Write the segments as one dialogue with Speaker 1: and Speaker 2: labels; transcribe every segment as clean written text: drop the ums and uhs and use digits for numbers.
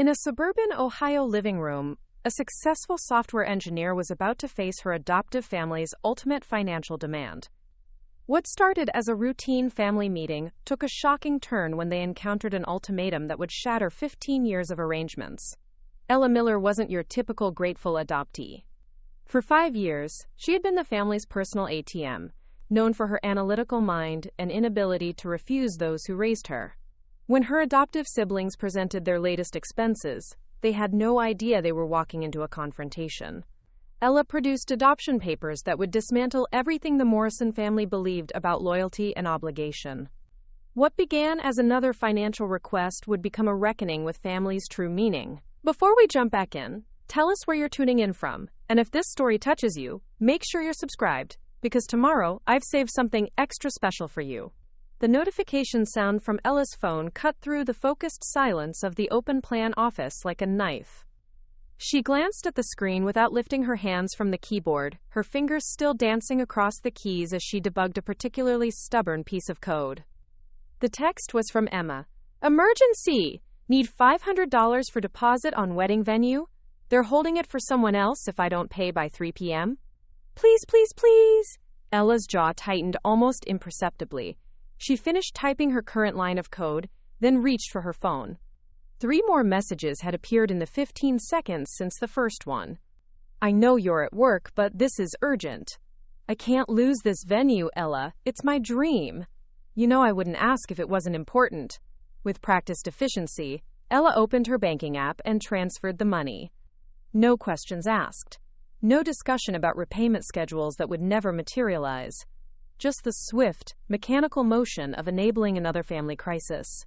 Speaker 1: In a suburban Ohio living room, a successful software engineer was about to face her adoptive family's ultimate financial demand. What started as a routine family meeting took a shocking turn when they encountered an ultimatum that would shatter 15 years of arrangements. Ella Miller wasn't your typical grateful adoptee. For 5 years, she had been the family's personal ATM, known for her analytical mind and inability to refuse those who raised her. When her adoptive siblings presented their latest expenses, they had no idea they were walking into a confrontation. Ella produced adoption papers that would dismantle everything the Morrison family believed about loyalty and obligation. What began as another financial request would become a reckoning with family's true meaning. Before we jump back in, tell us where you're tuning in from, and if this story touches you, make sure you're subscribed, because tomorrow I've saved something extra special for you. The notification sound from Ella's phone cut through the focused silence of the open-plan office like a knife. She glanced at the screen without lifting her hands from the keyboard, her fingers still dancing across the keys as she debugged a particularly stubborn piece of code. The text was from Emma. "Emergency! Need $500 for deposit on wedding venue? They're holding it for someone else if I don't pay by 3 p.m. Please, please, please!" Ella's jaw tightened almost imperceptibly. She finished typing her current line of code, then reached for her phone. 3 more messages had appeared in the 15 seconds since the first one. "I know you're at work, but this is urgent. I can't lose this venue, Ella. It's my dream. You know I wouldn't ask if it wasn't important." With practiced efficiency, Ella opened her banking app and transferred the money. No questions asked. No discussion about repayment schedules that would never materialize. Just the swift, mechanical motion of enabling another family crisis.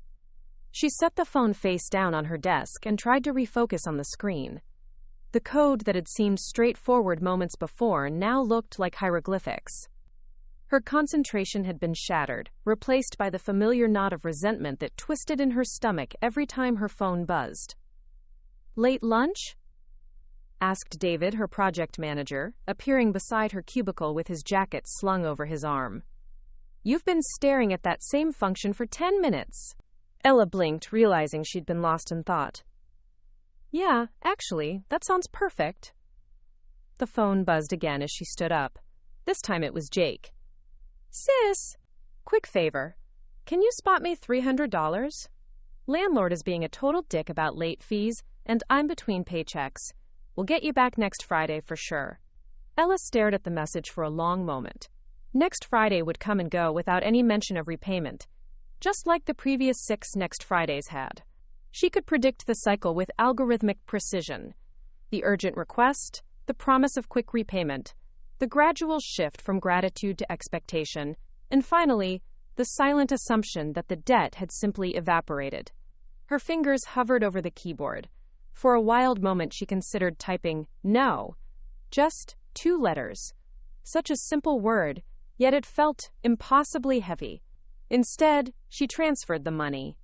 Speaker 1: She set the phone face down on her desk and tried to refocus on the screen. The code that had seemed straightforward moments before now looked like hieroglyphics. Her concentration had been shattered, replaced by the familiar knot of resentment that twisted in her stomach every time her phone buzzed. "Late lunch?" asked David, her project manager, appearing beside her cubicle with his jacket slung over his arm. "You've been staring at that same function for 10 minutes. Ella blinked, realizing she'd been lost in thought. "Yeah, actually, that sounds perfect." The phone buzzed again as she stood up. This time it was Jake. "Sis, quick favor. Can you spot me $300? Landlord is being a total dick about late fees, and I'm between paychecks. We'll get you back next Friday for sure." Ella stared at the message for a long moment. Next Friday would come and go without any mention of repayment, just like the previous 6 next Fridays had. She could predict the cycle with algorithmic precision. The urgent request, the promise of quick repayment, the gradual shift from gratitude to expectation, and finally, the silent assumption that the debt had simply evaporated. Her fingers hovered over the keyboard. For a wild moment she considered typing no, just 2 letters. Such a simple word, yet it felt impossibly heavy. Instead, she transferred the money.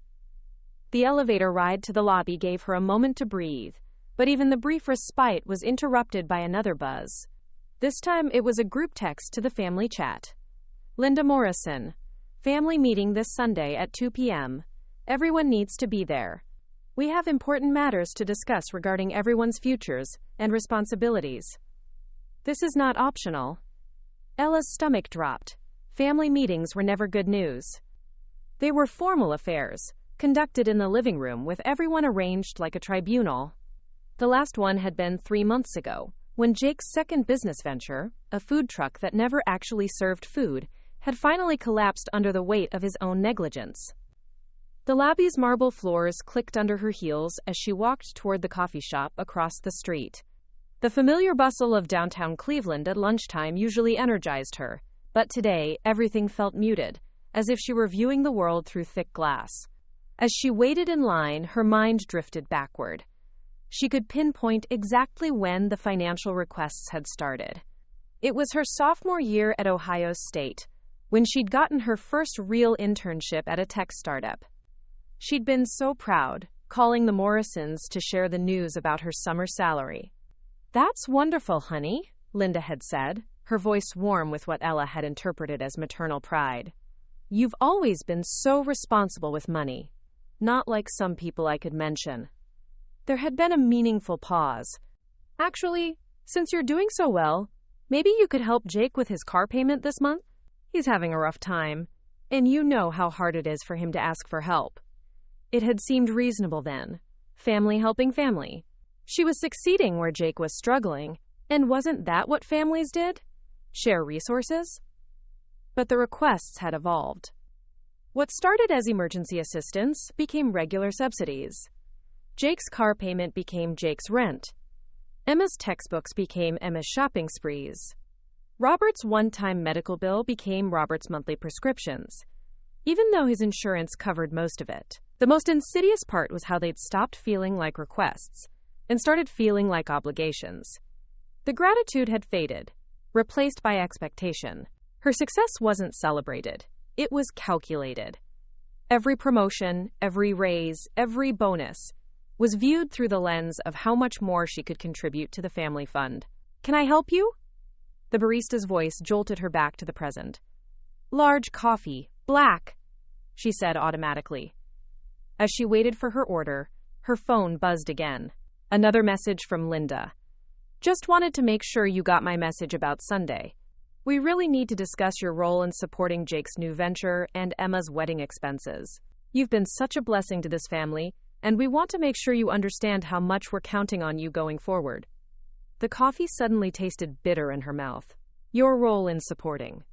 Speaker 1: The elevator ride to the lobby gave her a moment to breathe, but even the brief respite was interrupted by another buzz. This time it was a group text to the family chat. "Linda Morrison. Family meeting this Sunday at 2 p.m. Everyone needs to be there. We have important matters to discuss regarding everyone's futures and responsibilities. This is not optional." Ella's stomach dropped. Family meetings were never good news. They were formal affairs, conducted in the living room with everyone arranged like a tribunal. The last one had been 3 months ago, when Jake's second business venture, a food truck that never actually served food, had finally collapsed under the weight of his own negligence. The lobby's marble floors clicked under her heels as she walked toward the coffee shop across the street. The familiar bustle of downtown Cleveland at lunchtime usually energized her, but today everything felt muted, as if she were viewing the world through thick glass. As she waited in line, her mind drifted backward. She could pinpoint exactly when the financial requests had started. It was her sophomore year at Ohio State, when she'd gotten her first real internship at a tech startup. She'd been so proud, calling the Morrisons to share the news about her summer salary. "That's wonderful, honey," Linda had said, her voice warm with what Ella had interpreted as maternal pride. "You've always been so responsible with money. Not like some people I could mention." There had been a meaningful pause. Actually, since you're doing so well, maybe you could help Jake with his car payment this month? He's having a rough time, and you know how hard it is for him to ask for help. It had seemed reasonable then. Family helping family. She was succeeding where Jake was struggling, and wasn't that what families did? Share resources? But the requests had evolved. What started as emergency assistance became regular subsidies. Jake's car payment became Jake's rent. Emma's textbooks became Emma's shopping sprees. Robert's one-time medical bill became Robert's monthly prescriptions, even though his insurance covered most of it. The most insidious part was how they'd stopped feeling like requests and started feeling like obligations. The gratitude had faded, replaced by expectation. Her success wasn't celebrated. It was calculated. Every promotion, every raise, every bonus was viewed through the lens of how much more she could contribute to the family fund. "Can I help you?" The barista's voice jolted her back to the present. "Large coffee, black," she said automatically. As she waited for her order, her phone buzzed again. Another message from Linda. "Just wanted to make sure you got my message about Sunday. We really need to discuss your role in supporting Jake's new venture and Emma's wedding expenses. You've been such a blessing to this family, and we want to make sure you understand how much we're counting on you going forward." The coffee suddenly tasted bitter in her mouth. Your role in supporting.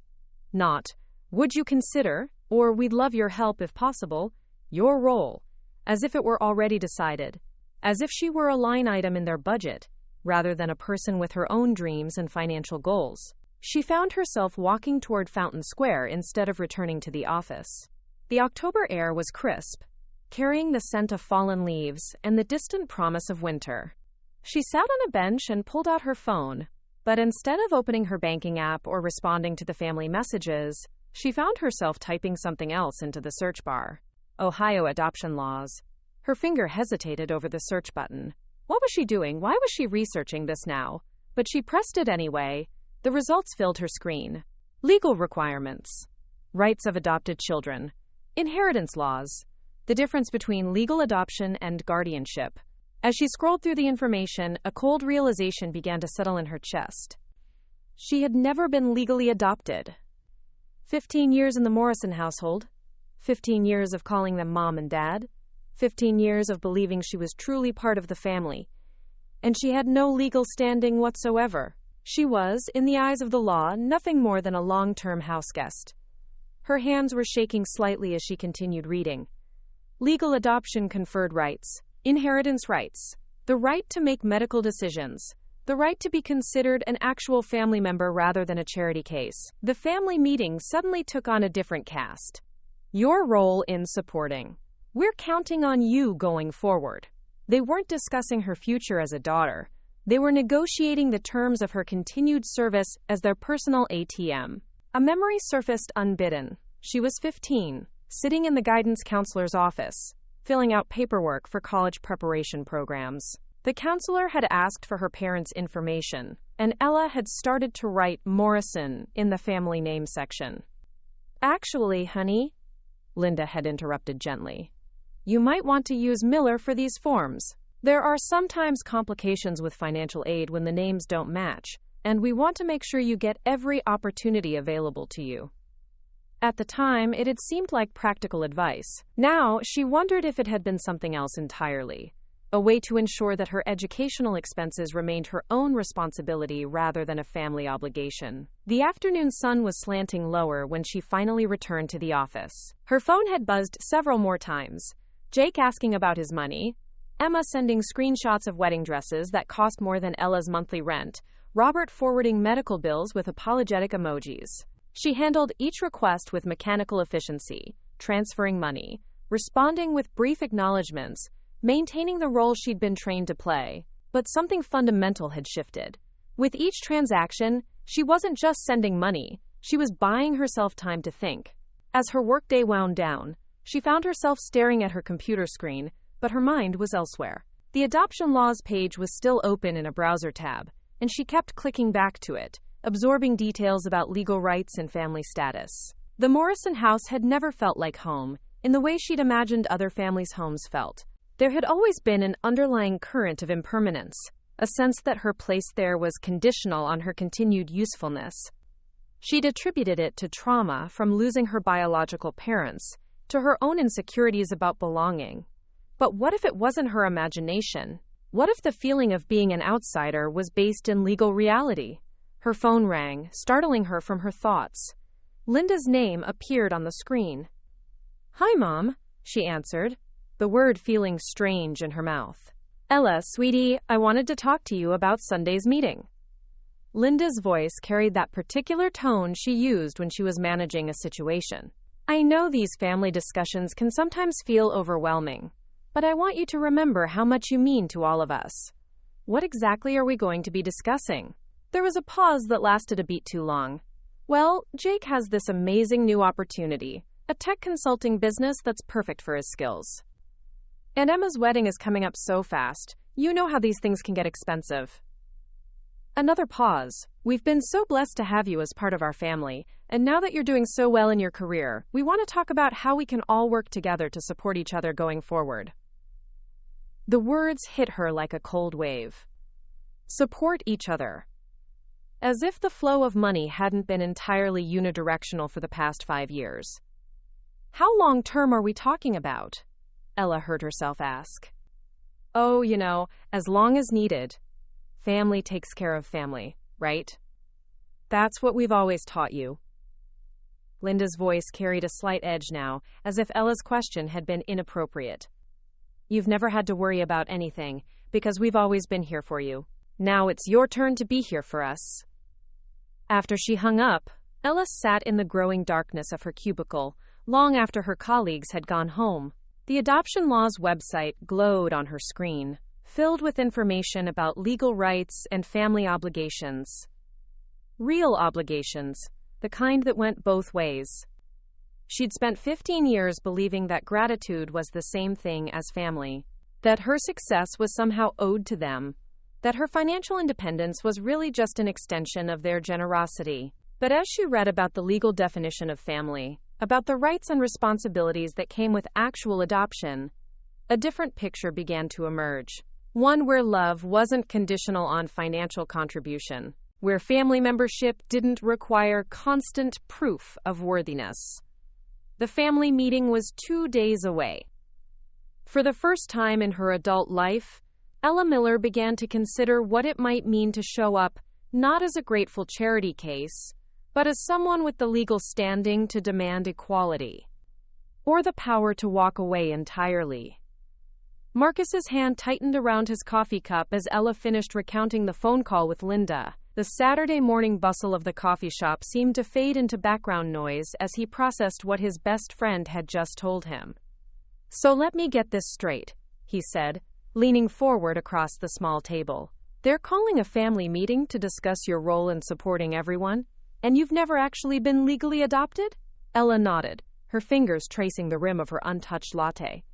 Speaker 1: Not, "Would you consider," or "We'd love your help if possible." Your role. As if it were already decided. As if she were a line item in their budget, rather than a person with her own dreams and financial goals. She found herself walking toward Fountain Square instead of returning to the office. The October air was crisp, carrying the scent of fallen leaves and the distant promise of winter. She sat on a bench and pulled out her phone, but instead of opening her banking app or responding to the family messages, she found herself typing something else into the search bar. Ohio adoption laws. Her finger hesitated over the search button. What was she doing? Why was she researching this now? But she pressed it anyway. The results filled her screen. Legal requirements. Rights of adopted children. Inheritance laws. The difference between legal adoption and guardianship. As she scrolled through the information, a cold realization began to settle in her chest. She had never been legally adopted. 15 years in the Morrison household. 15 years of calling them mom and dad. 15 years of believing she was truly part of the family. And she had no legal standing whatsoever. She was, in the eyes of the law, nothing more than a long-term houseguest. Her hands were shaking slightly as she continued reading. Legal adoption conferred rights. Inheritance rights. The right to make medical decisions. The right to be considered an actual family member rather than a charity case. The family meeting suddenly took on a different cast. Your role in supporting. We're counting on you going forward. They weren't discussing her future as a daughter. They were negotiating the terms of her continued service as their personal ATM. A memory surfaced unbidden. She was 15, sitting in the guidance counselor's office, filling out paperwork for college preparation programs. The counselor had asked for her parents' information, and Ella had started to write Morrison in the family name section. "Actually, honey," Linda had interrupted gently, "you might want to use Miller for these forms. There are sometimes complications with financial aid when the names don't match, and we want to make sure you get every opportunity available to you." At the time, it had seemed like practical advice. Now, she wondered if it had been something else entirely. A way to ensure that her educational expenses remained her own responsibility rather than a family obligation. The afternoon sun was slanting lower when she finally returned to the office. Her phone had buzzed several more times. Jake asking about his money, Emma sending screenshots of wedding dresses that cost more than Ella's monthly rent, Robert forwarding medical bills with apologetic emojis. She handled each request with mechanical efficiency, transferring money, responding with brief acknowledgments, maintaining the role she'd been trained to play. But something fundamental had shifted. With each transaction, she wasn't just sending money, she was buying herself time to think. As her workday wound down, she found herself staring at her computer screen, but her mind was elsewhere. The adoption laws page was still open in a browser tab, and she kept clicking back to it, absorbing details about legal rights and family status. The Morrison house had never felt like home, in the way she'd imagined other families' homes felt. There had always been an underlying current of impermanence, a sense that her place there was conditional on her continued usefulness. She'd attributed it to trauma from losing her biological parents, to her own insecurities about belonging. But what if it wasn't her imagination? What if the feeling of being an outsider was based in legal reality? Her phone rang, startling her from her thoughts. Linda's name appeared on the screen. "Hi, Mom," she answered, the word feeling strange in her mouth. "Ella, sweetie, I wanted to talk to you about Sunday's meeting." Linda's voice carried that particular tone she used when she was managing a situation. "I know these family discussions can sometimes feel overwhelming, but I want you to remember how much you mean to all of us. What exactly are we going to be discussing?" There was a pause that lasted a bit too long. "Well, Jake has this amazing new opportunity, a tech consulting business that's perfect for his skills. And Emma's wedding is coming up so fast. You know how these things can get expensive." Another pause. "We've been so blessed to have you as part of our family, and now that you're doing so well in your career, we want to talk about how we can all work together to support each other going forward." The words hit her like a cold wave. Support each other. As if the flow of money hadn't been entirely unidirectional for the past 5 years. "How long-term are we talking about?" Ella heard herself ask. "Oh, as long as needed. Family takes care of family, right? That's what we've always taught you." Linda's voice carried a slight edge now, as if Ella's question had been inappropriate. "You've never had to worry about anything, because we've always been here for you. Now it's your turn to be here for us." After she hung up, Ella sat in the growing darkness of her cubicle, long after her colleagues had gone home. The Adoption Law's website glowed on her screen, filled with information about legal rights and family obligations. Real obligations, the kind that went both ways. She'd spent 15 years believing that gratitude was the same thing as family, that her success was somehow owed to them, that her financial independence was really just an extension of their generosity. But as she read about the legal definition of family, about the rights and responsibilities that came with actual adoption, a different picture began to emerge. One where love wasn't conditional on financial contribution, where family membership didn't require constant proof of worthiness. The family meeting was 2 days away. For the first time in her adult life, Ella Miller began to consider what it might mean to show up not as a grateful charity case, but as someone with the legal standing to demand equality, or the power to walk away entirely. Marcus's hand tightened around his coffee cup as Ella finished recounting the phone call with Linda. The Saturday morning bustle of the coffee shop seemed to fade into background noise as he processed what his best friend had just told him. "So let me get this straight," he said, leaning forward across the small table. "They're calling a family meeting to discuss your role in supporting everyone, and you've never actually been legally adopted?" Ella nodded, her fingers tracing the rim of her untouched latte.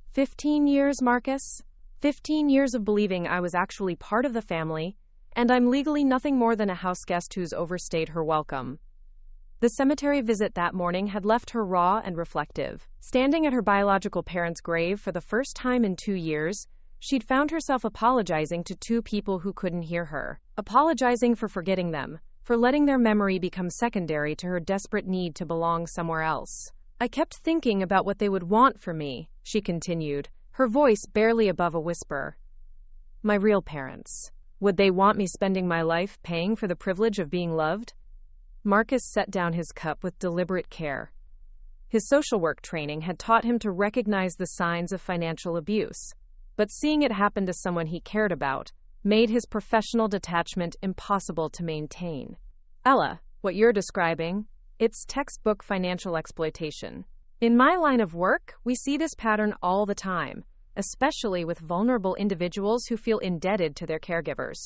Speaker 1: 15 years, Marcus. 15 years of believing I was actually part of the family, and I'm legally nothing more than a houseguest who's overstayed her welcome." The cemetery visit that morning had left her raw and reflective. Standing at her biological parents' grave for the first time in 2 years, she'd found herself apologizing to 2 people who couldn't hear her, apologizing for forgetting them, for letting their memory become secondary to her desperate need to belong somewhere else. "I kept thinking about what they would want for me," she continued, her voice barely above a whisper. "My real parents. Would they want me spending my life paying for the privilege of being loved?" Marcus set down his cup with deliberate care. His social work training had taught him to recognize the signs of financial abuse, but seeing it happen to someone he cared about made his professional detachment impossible to maintain. "Ella, what you're describing, it's textbook financial exploitation. In my line of work, we see this pattern all the time, especially with vulnerable individuals who feel indebted to their caregivers."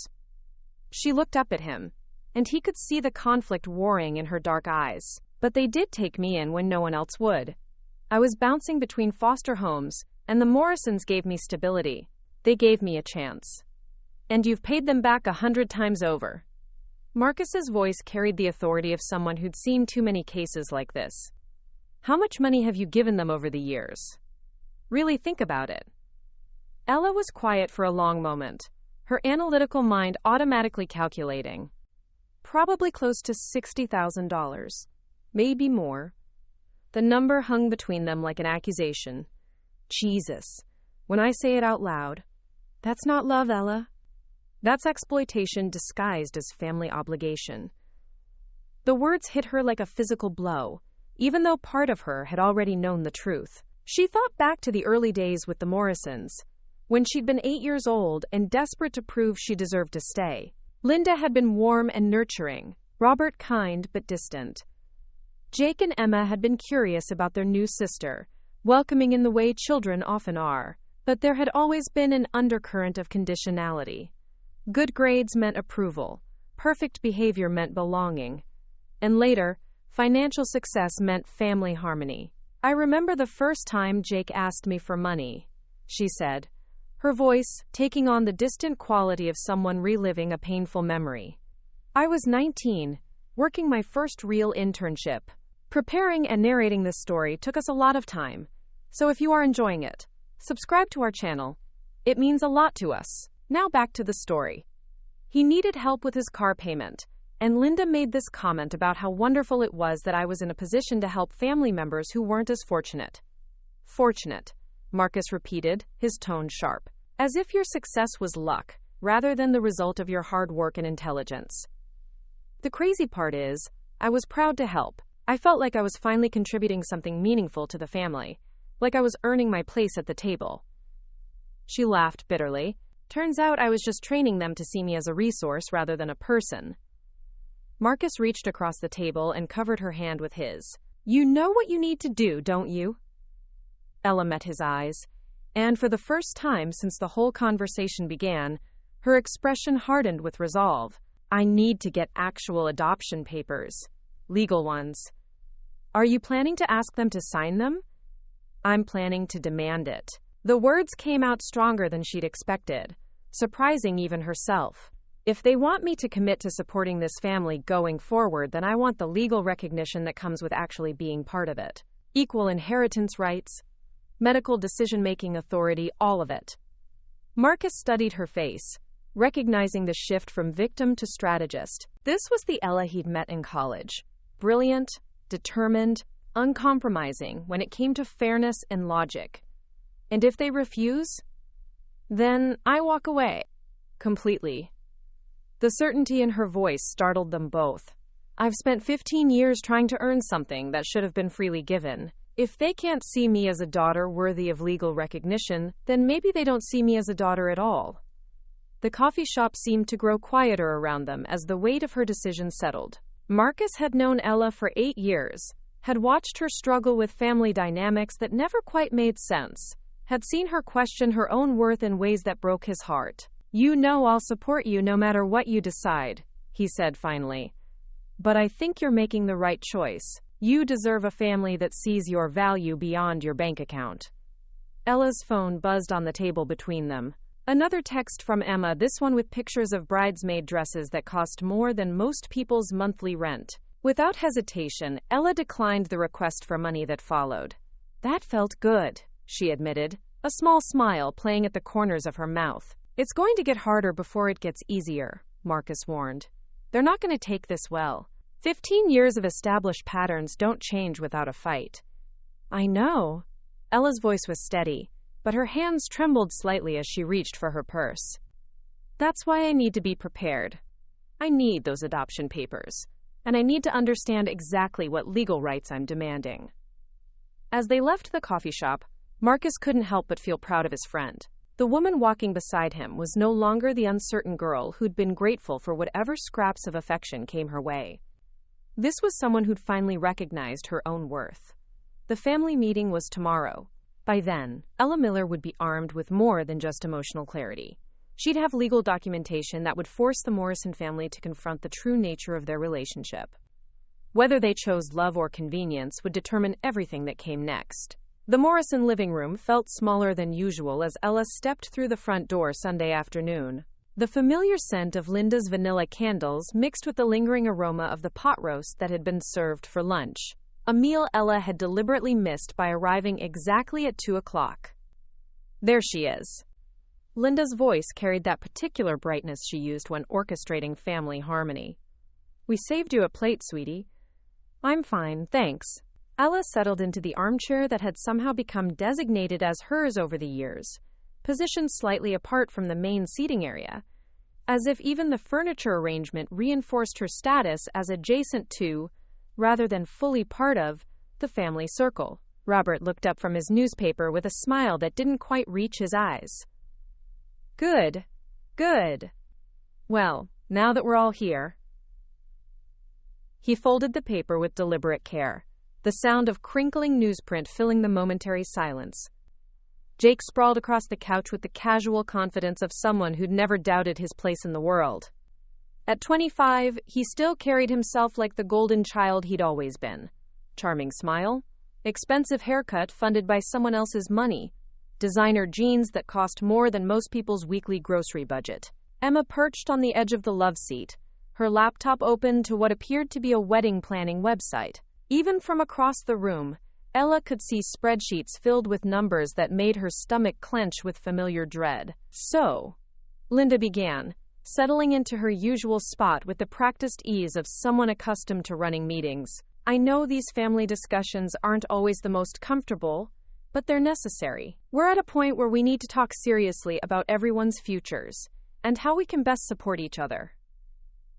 Speaker 1: She looked up at him, and he could see the conflict warring in her dark eyes. "But they did take me in when no one else would. I was bouncing between foster homes, and the Morrisons gave me stability. They gave me a chance. And you've paid them back 100 times over." Marcus's voice carried the authority of someone who'd seen too many cases like this. "How much money have you given them over the years? Really think about it. Ella was quiet for a long moment, her analytical mind automatically calculating. Probably close to $60,000. Maybe more. The number hung between them like an accusation. Jesus. When I say it out loud, that's not love, Ella. That's exploitation disguised as family obligation. The words hit her like a physical blow, even though part of her had already known the truth. She thought back to the early days with the Morrisons, when she'd been 8 years old and desperate to prove she deserved to stay. Linda had been warm and nurturing, Robert kind but distant. Jake and Emma had been curious about their new sister, welcoming in the way children often are, but there had always been an undercurrent of conditionality. Good grades meant approval, perfect behavior meant belonging, and later, financial success meant family harmony. I remember the first time Jake asked me for money, she said, her voice taking on the distant quality of someone reliving a painful memory. I was 19, working my first real internship. Preparing and narrating this story took us a lot of time, so if you are enjoying it, subscribe to our channel. It means a lot to us. Now back to the story. He needed help with his car payment, and Linda made this comment about how wonderful it was that I was in a position to help family members who weren't as fortunate. Fortunate, Marcus repeated, his tone sharp, as if your success was luck, rather than the result of your hard work and intelligence. The crazy part is, I was proud to help. I felt like I was finally contributing something meaningful to the family, like I was earning my place at the table. She laughed bitterly. Turns out I was just training them to see me as a resource rather than a person. Marcus reached across the table and covered her hand with his. You know what you need to do, don't you? Ella met his eyes, and for the first time since the whole conversation began, her expression hardened with resolve. I need to get actual adoption papers. Legal ones. Are you planning to ask them to sign them? I'm planning to demand it. The words came out stronger than she'd expected, surprising even herself. If they want me to commit to supporting this family going forward, then I want the legal recognition that comes with actually being part of it. Equal inheritance rights, medical decision-making authority, all of it. Marcus studied her face, recognizing the shift from victim to strategist. This was the Ella he'd met in college. Brilliant, determined, uncompromising when it came to fairness and logic. And if they refuse, then I walk away. Completely. The certainty in her voice startled them both. I've spent 15 years trying to earn something that should have been freely given. If they can't see me as a daughter worthy of legal recognition, then maybe they don't see me as a daughter at all. The coffee shop seemed to grow quieter around them as the weight of her decision settled. Marcus had known Ella for 8 years, had watched her struggle with family dynamics that never quite made sense, had seen her question her own worth in ways that broke his heart. You know I'll support you no matter what you decide, he said finally. But I think you're making the right choice. You deserve a family that sees your value beyond your bank account. Ella's phone buzzed on the table between them. Another text from Emma, this one with pictures of bridesmaid dresses that cost more than most people's monthly rent. Without hesitation, Ella declined the request for money that followed. That felt good, she admitted, a small smile playing at the corners of her mouth. It's going to get harder before it gets easier, Marcus warned. They're not going to take this well. 15 years of established patterns don't change without a fight. I know. Ella's voice was steady, but her hands trembled slightly as she reached for her purse. That's why I need to be prepared. I need those adoption papers, and I need to understand exactly what legal rights I'm demanding. As they left the coffee shop, Marcus couldn't help but feel proud of his friend. The woman walking beside him was no longer the uncertain girl who'd been grateful for whatever scraps of affection came her way. This was someone who'd finally recognized her own worth. The family meeting was tomorrow. By then, Ella Miller would be armed with more than just emotional clarity. She'd have legal documentation that would force the Morrison family to confront the true nature of their relationship. Whether they chose love or convenience would determine everything that came next. The Morrison living room felt smaller than usual as Ella stepped through the front door Sunday afternoon. The familiar scent of Linda's vanilla candles mixed with the lingering aroma of the pot roast that had been served for lunch. A meal Ella had deliberately missed by arriving exactly at 2 o'clock. There she is. Linda's voice carried that particular brightness she used when orchestrating family harmony. "We saved you a plate, sweetie." "I'm fine, thanks." Ella settled into the armchair that had somehow become designated as hers over the years, positioned slightly apart from the main seating area, as if even the furniture arrangement reinforced her status as adjacent to, rather than fully part of, the family circle. Robert looked up from his newspaper with a smile that didn't quite reach his eyes. Good. Well, now that we're all here." He folded the paper with deliberate care, the sound of crinkling newsprint filling the momentary silence. Jake sprawled across the couch with the casual confidence of someone who'd never doubted his place in the world. At 25, he still carried himself like the golden child he'd always been. Charming smile, expensive haircut funded by someone else's money, designer jeans that cost more than most people's weekly grocery budget. Emma perched on the edge of the love seat, her laptop open to what appeared to be a wedding planning website. Even from across the room, Ella could see spreadsheets filled with numbers that made her stomach clench with familiar dread. "So," Linda began, settling into her usual spot with the practiced ease of someone accustomed to running meetings, "I know these family discussions aren't always the most comfortable, but they're necessary. We're at a point where we need to talk seriously about everyone's futures and how we can best support each other."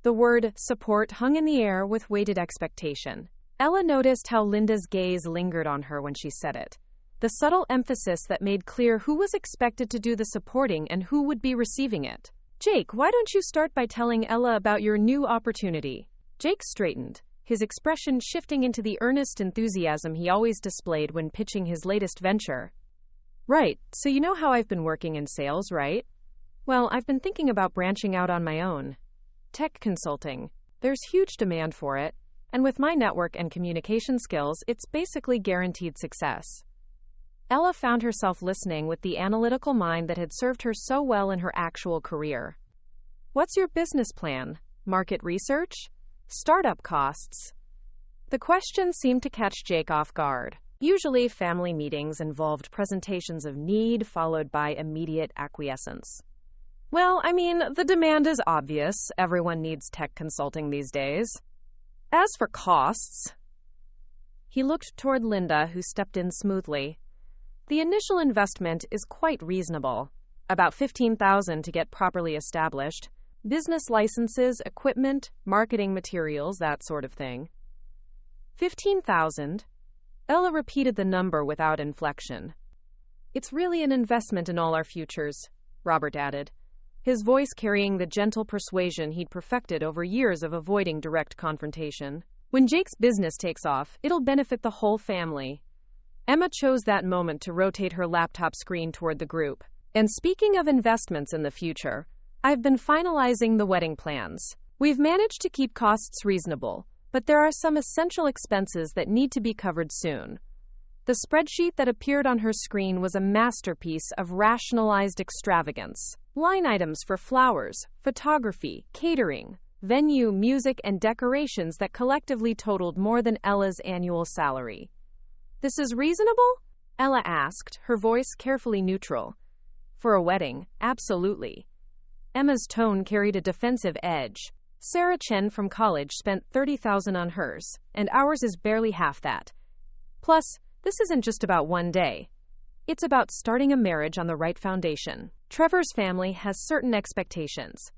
Speaker 1: The word support hung in the air with weighted expectation. Ella noticed how Linda's gaze lingered on her when she said it, the subtle emphasis that made clear who was expected to do the supporting and who would be receiving it. "Jake, why don't you start by telling Ella about your new opportunity?" Jake straightened, his expression shifting into the earnest enthusiasm he always displayed when pitching his latest venture. "Right, so you know how I've been working in sales, right? Well, I've been thinking about branching out on my own. Tech consulting. There's huge demand for it, and with my network and communication skills, it's basically guaranteed success." Ella found herself listening with the analytical mind that had served her so well in her actual career. "What's your business plan? Market research? Startup costs?" The question seemed to catch Jake off guard. Usually, family meetings involved presentations of need followed by immediate acquiescence. "Well, I mean, the demand is obvious. Everyone needs tech consulting these days. As for costs..." He looked toward Linda, who stepped in smoothly. "The initial investment is quite reasonable. About $15,000 to get properly established. Business licenses, equipment, marketing materials, that sort of thing." $15,000? Ella repeated the number without inflection. "It's really an investment in all our futures," Robert added, his voice carrying the gentle persuasion he'd perfected over years of avoiding direct confrontation. "When Jake's business takes off, it'll benefit the whole family." Emma chose that moment to rotate her laptop screen toward the group. "And speaking of investments in the future, I've been finalizing the wedding plans. We've managed to keep costs reasonable, but there are some essential expenses that need to be covered soon." The spreadsheet that appeared on her screen was a masterpiece of rationalized extravagance. Line items for flowers, photography, catering, venue, music, and decorations that collectively totaled more than Ella's annual salary. "This is reasonable?" Ella asked, her voice carefully neutral. "For a wedding, absolutely." Emma's tone carried a defensive edge. "Sarah Chen from college spent $30,000 on hers, and ours is barely half that. Plus, this isn't just about one day. It's about starting a marriage on the right foundation. Trevor's family has certain expectations."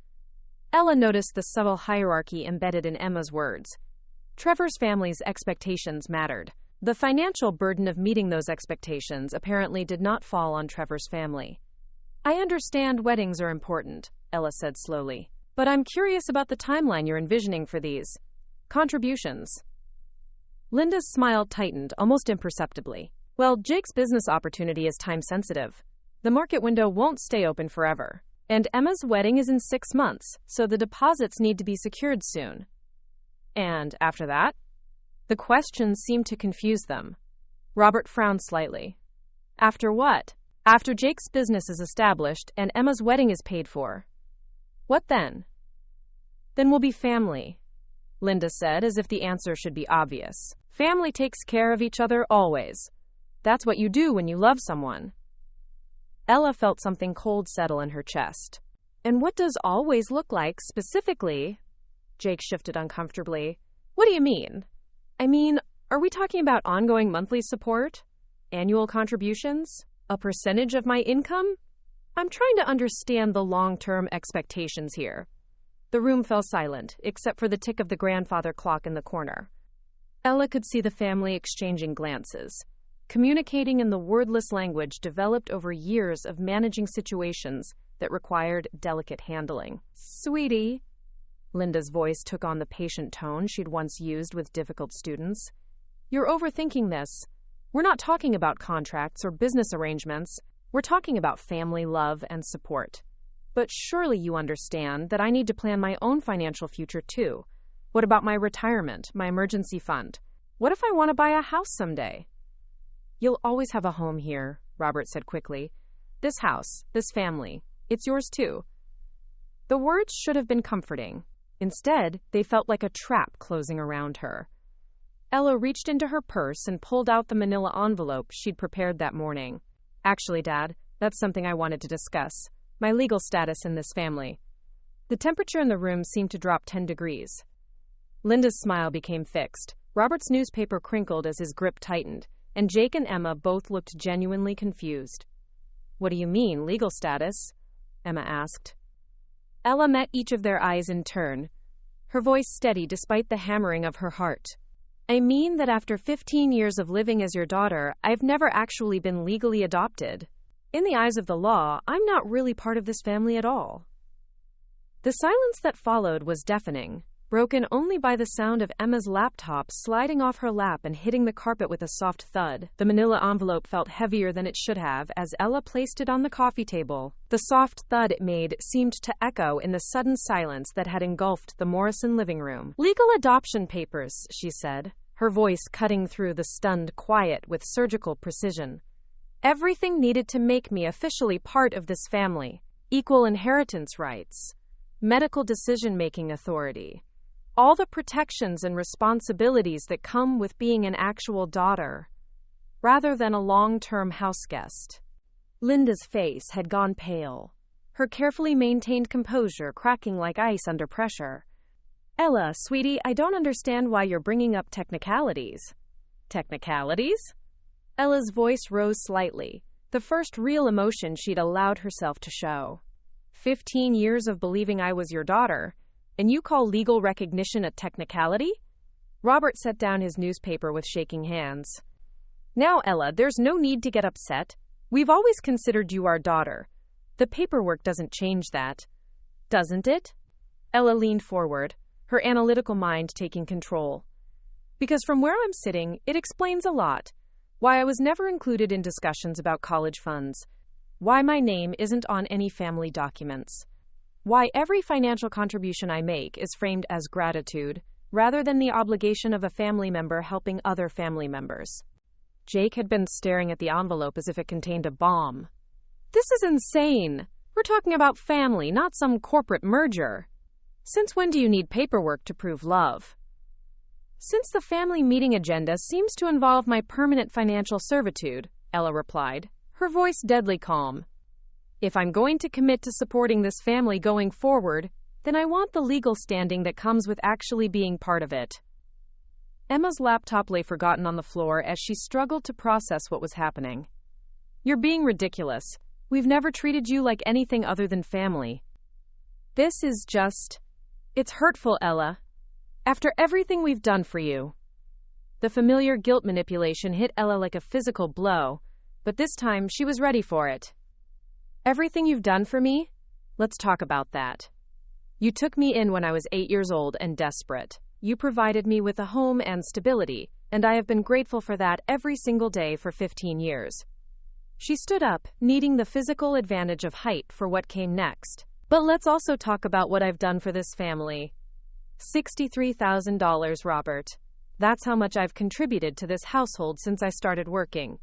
Speaker 1: Ella noticed the subtle hierarchy embedded in Emma's words. Trevor's family's expectations mattered. The financial burden of meeting those expectations apparently did not fall on Trevor's family. "I understand weddings are important," Ella said slowly, "but I'm curious about the timeline you're envisioning for these contributions." Linda's smile tightened almost imperceptibly. "Well, Jake's business opportunity is time-sensitive. The market window won't stay open forever. And Emma's wedding is in 6 months, so the deposits need to be secured soon." "And after that?" The question seemed to confuse them. Robert frowned slightly. "After what?" "After Jake's business is established and Emma's wedding is paid for." "What then?" "Then we'll be family," Linda said, as if the answer should be obvious. "Family takes care of each other always. That's what you do when you love someone." Ella felt something cold settle in her chest. And what does always look like, specifically? Jake shifted uncomfortably. What do you mean? I mean, are we talking about ongoing monthly support? Annual contributions? A percentage of my income? I'm trying to understand the long-term expectations here. The room fell silent, except for the tick of the grandfather clock in the corner. Ella could see the family exchanging glances, communicating in the wordless language developed over years of managing situations that required delicate handling. Sweetie, Linda's voice took on the patient tone she'd once used with difficult students. You're overthinking this. We're not talking about contracts or business arrangements. We're talking about family love and support. But surely you understand that I need to plan my own financial future too. What about my retirement, my emergency fund? What if I want to buy a house someday? You'll always have a home here, Robert said quickly. This house, this family, it's yours too. The words should have been comforting. Instead, they felt like a trap closing around her. Ella reached into her purse and pulled out the manila envelope she'd prepared that morning. Actually, Dad, that's something I wanted to discuss. My legal status in this family. The temperature in the room seemed to drop 10 degrees. Linda's smile became fixed. Robert's newspaper crinkled as his grip tightened, and Jake and Emma both looked genuinely confused. What do you mean, legal status? Emma asked. Ella met each of their eyes in turn, her voice steady despite the hammering of her heart. I mean that after 15 years of living as your daughter, I've never actually been legally adopted. In the eyes of the law, I'm not really part of this family at all. The silence that followed was deafening, broken only by the sound of Emma's laptop sliding off her lap and hitting the carpet with a soft thud. The manila envelope felt heavier than it should have as Ella placed it on the coffee table. The soft thud it made seemed to echo in the sudden silence that had engulfed the Morrison living room. Legal adoption papers, she said, her voice cutting through the stunned quiet with surgical precision. Everything needed to make me officially part of this family. Equal inheritance rights, medical decision-making authority, all the protections and responsibilities that come with being an actual daughter, rather than a long-term houseguest. Linda's face had gone pale, her carefully maintained composure cracking like ice under pressure. Ella, sweetie, I don't understand why you're bringing up technicalities. Technicalities? Ella's voice rose slightly, the first real emotion she'd allowed herself to show. 15 years of believing I was your daughter, and you call legal recognition a technicality? Robert set down his newspaper with shaking hands. Now, Ella, there's no need to get upset. We've always considered you our daughter. The paperwork doesn't change that. Doesn't it? Ella leaned forward, her analytical mind taking control. Because from where I'm sitting, it explains a lot. Why I was never included in discussions about college funds. Why my name isn't on any family documents. Why every financial contribution I make is framed as gratitude, rather than the obligation of a family member helping other family members. Jake had been staring at the envelope as if it contained a bomb. This is insane. We're talking about family, not some corporate merger. Since when do you need paperwork to prove love? Since the family meeting agenda seems to involve my permanent financial servitude, Ella replied, her voice deadly calm. If I'm going to commit to supporting this family going forward, then I want the legal standing that comes with actually being part of it. Emma's laptop lay forgotten on the floor as she struggled to process what was happening. You're being ridiculous. We've never treated you like anything other than family. This is just... It's hurtful, Ella. After everything we've done for you. The familiar guilt manipulation hit Ella like a physical blow, but this time she was ready for it. Everything you've done for me? Let's talk about that. You took me in when I was 8 years old and desperate. You provided me with a home and stability, and I have been grateful for that every single day for 15 years. She stood up, needing the physical advantage of height for what came next. But let's also talk about what I've done for this family. $63,000, Robert. That's how much I've contributed to this household since I started working.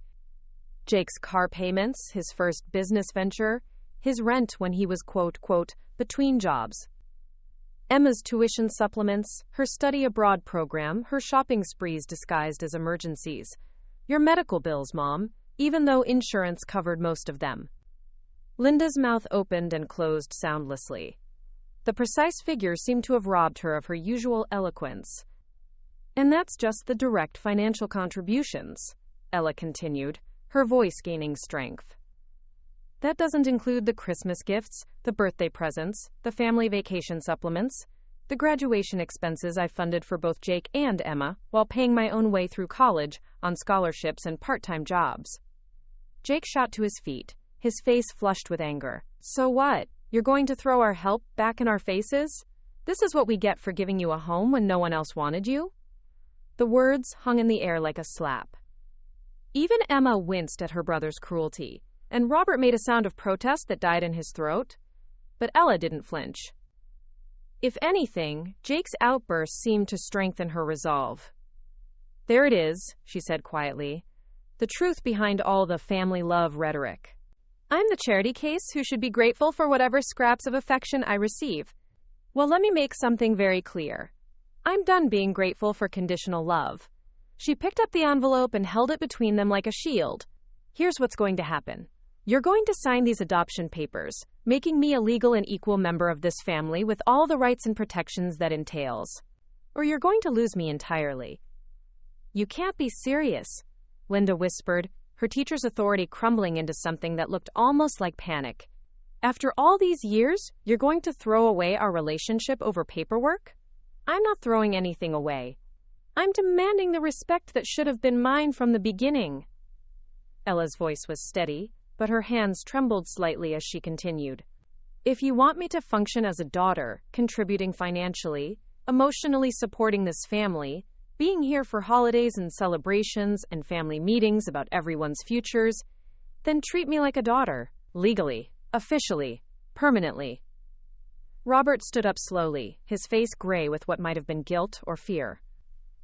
Speaker 1: Jake's car payments, his first business venture, his rent when he was quote, between jobs. Emma's tuition supplements, her study abroad program, her shopping sprees disguised as emergencies. Your medical bills, Mom, even though insurance covered most of them. Linda's mouth opened and closed soundlessly. The precise figure seemed to have robbed her of her usual eloquence. And that's just the direct financial contributions, Ella continued, her voice gaining strength. That doesn't include the Christmas gifts, the birthday presents, the family vacation supplements, the graduation expenses I funded for both Jake and Emma while paying my own way through college on scholarships and part-time jobs. Jake shot to his feet, his face flushed with anger. So what? You're going to throw our help back in our faces? This is what we get for giving you a home when no one else wanted you? The words hung in the air like a slap. Even Emma winced at her brother's cruelty, and Robert made a sound of protest that died in his throat. But Ella didn't flinch. If anything, Jake's outburst seemed to strengthen her resolve. There it is, she said quietly. The truth behind all the family love rhetoric. I'm the charity case who should be grateful for whatever scraps of affection I receive. Well, let me make something very clear. I'm done being grateful for conditional love. She picked up the envelope and held it between them like a shield. Here's what's going to happen. You're going to sign these adoption papers, making me a legal and equal member of this family with all the rights and protections that entails. Or you're going to lose me entirely. You can't be serious, Linda whispered, her teacher's authority crumbling into something that looked almost like panic. After all these years, you're going to throw away our relationship over paperwork? I'm not throwing anything away. I'm demanding the respect that should have been mine from the beginning. Ella's voice was steady, but her hands trembled slightly as she continued. If you want me to function as a daughter, contributing financially, emotionally supporting this family, being here for holidays and celebrations and family meetings about everyone's futures, then treat me like a daughter, legally, officially, permanently. Robert stood up slowly, his face gray with what might have been guilt or fear.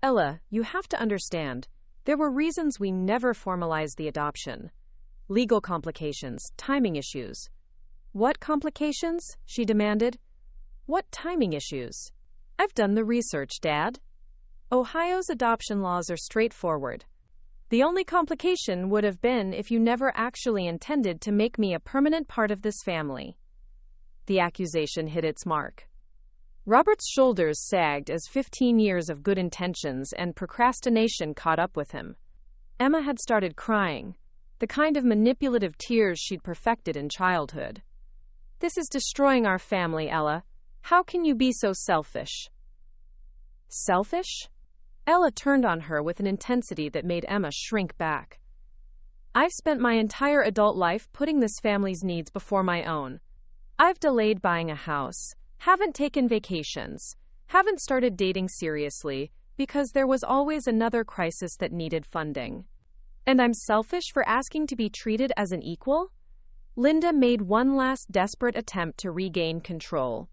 Speaker 1: Ella, you have to understand, there were reasons we never formalized the adoption. Legal complications, timing issues. What complications? She demanded. What timing issues? I've done the research, Dad. Ohio's adoption laws are straightforward. The only complication would have been if you never actually intended to make me a permanent part of this family. The accusation hit its mark. Robert's shoulders sagged as 15 years of good intentions and procrastination caught up with him. Emma had started crying, the kind of manipulative tears she'd perfected in childhood. This is destroying our family, Ella. How can you be so selfish? Selfish? Ella turned on her with an intensity that made Emma shrink back. I've spent my entire adult life putting this family's needs before my own. I've delayed buying a house, haven't taken vacations, haven't started dating seriously, because there was always another crisis that needed funding. And I'm selfish for asking to be treated as an equal? Linda made one last desperate attempt to regain control.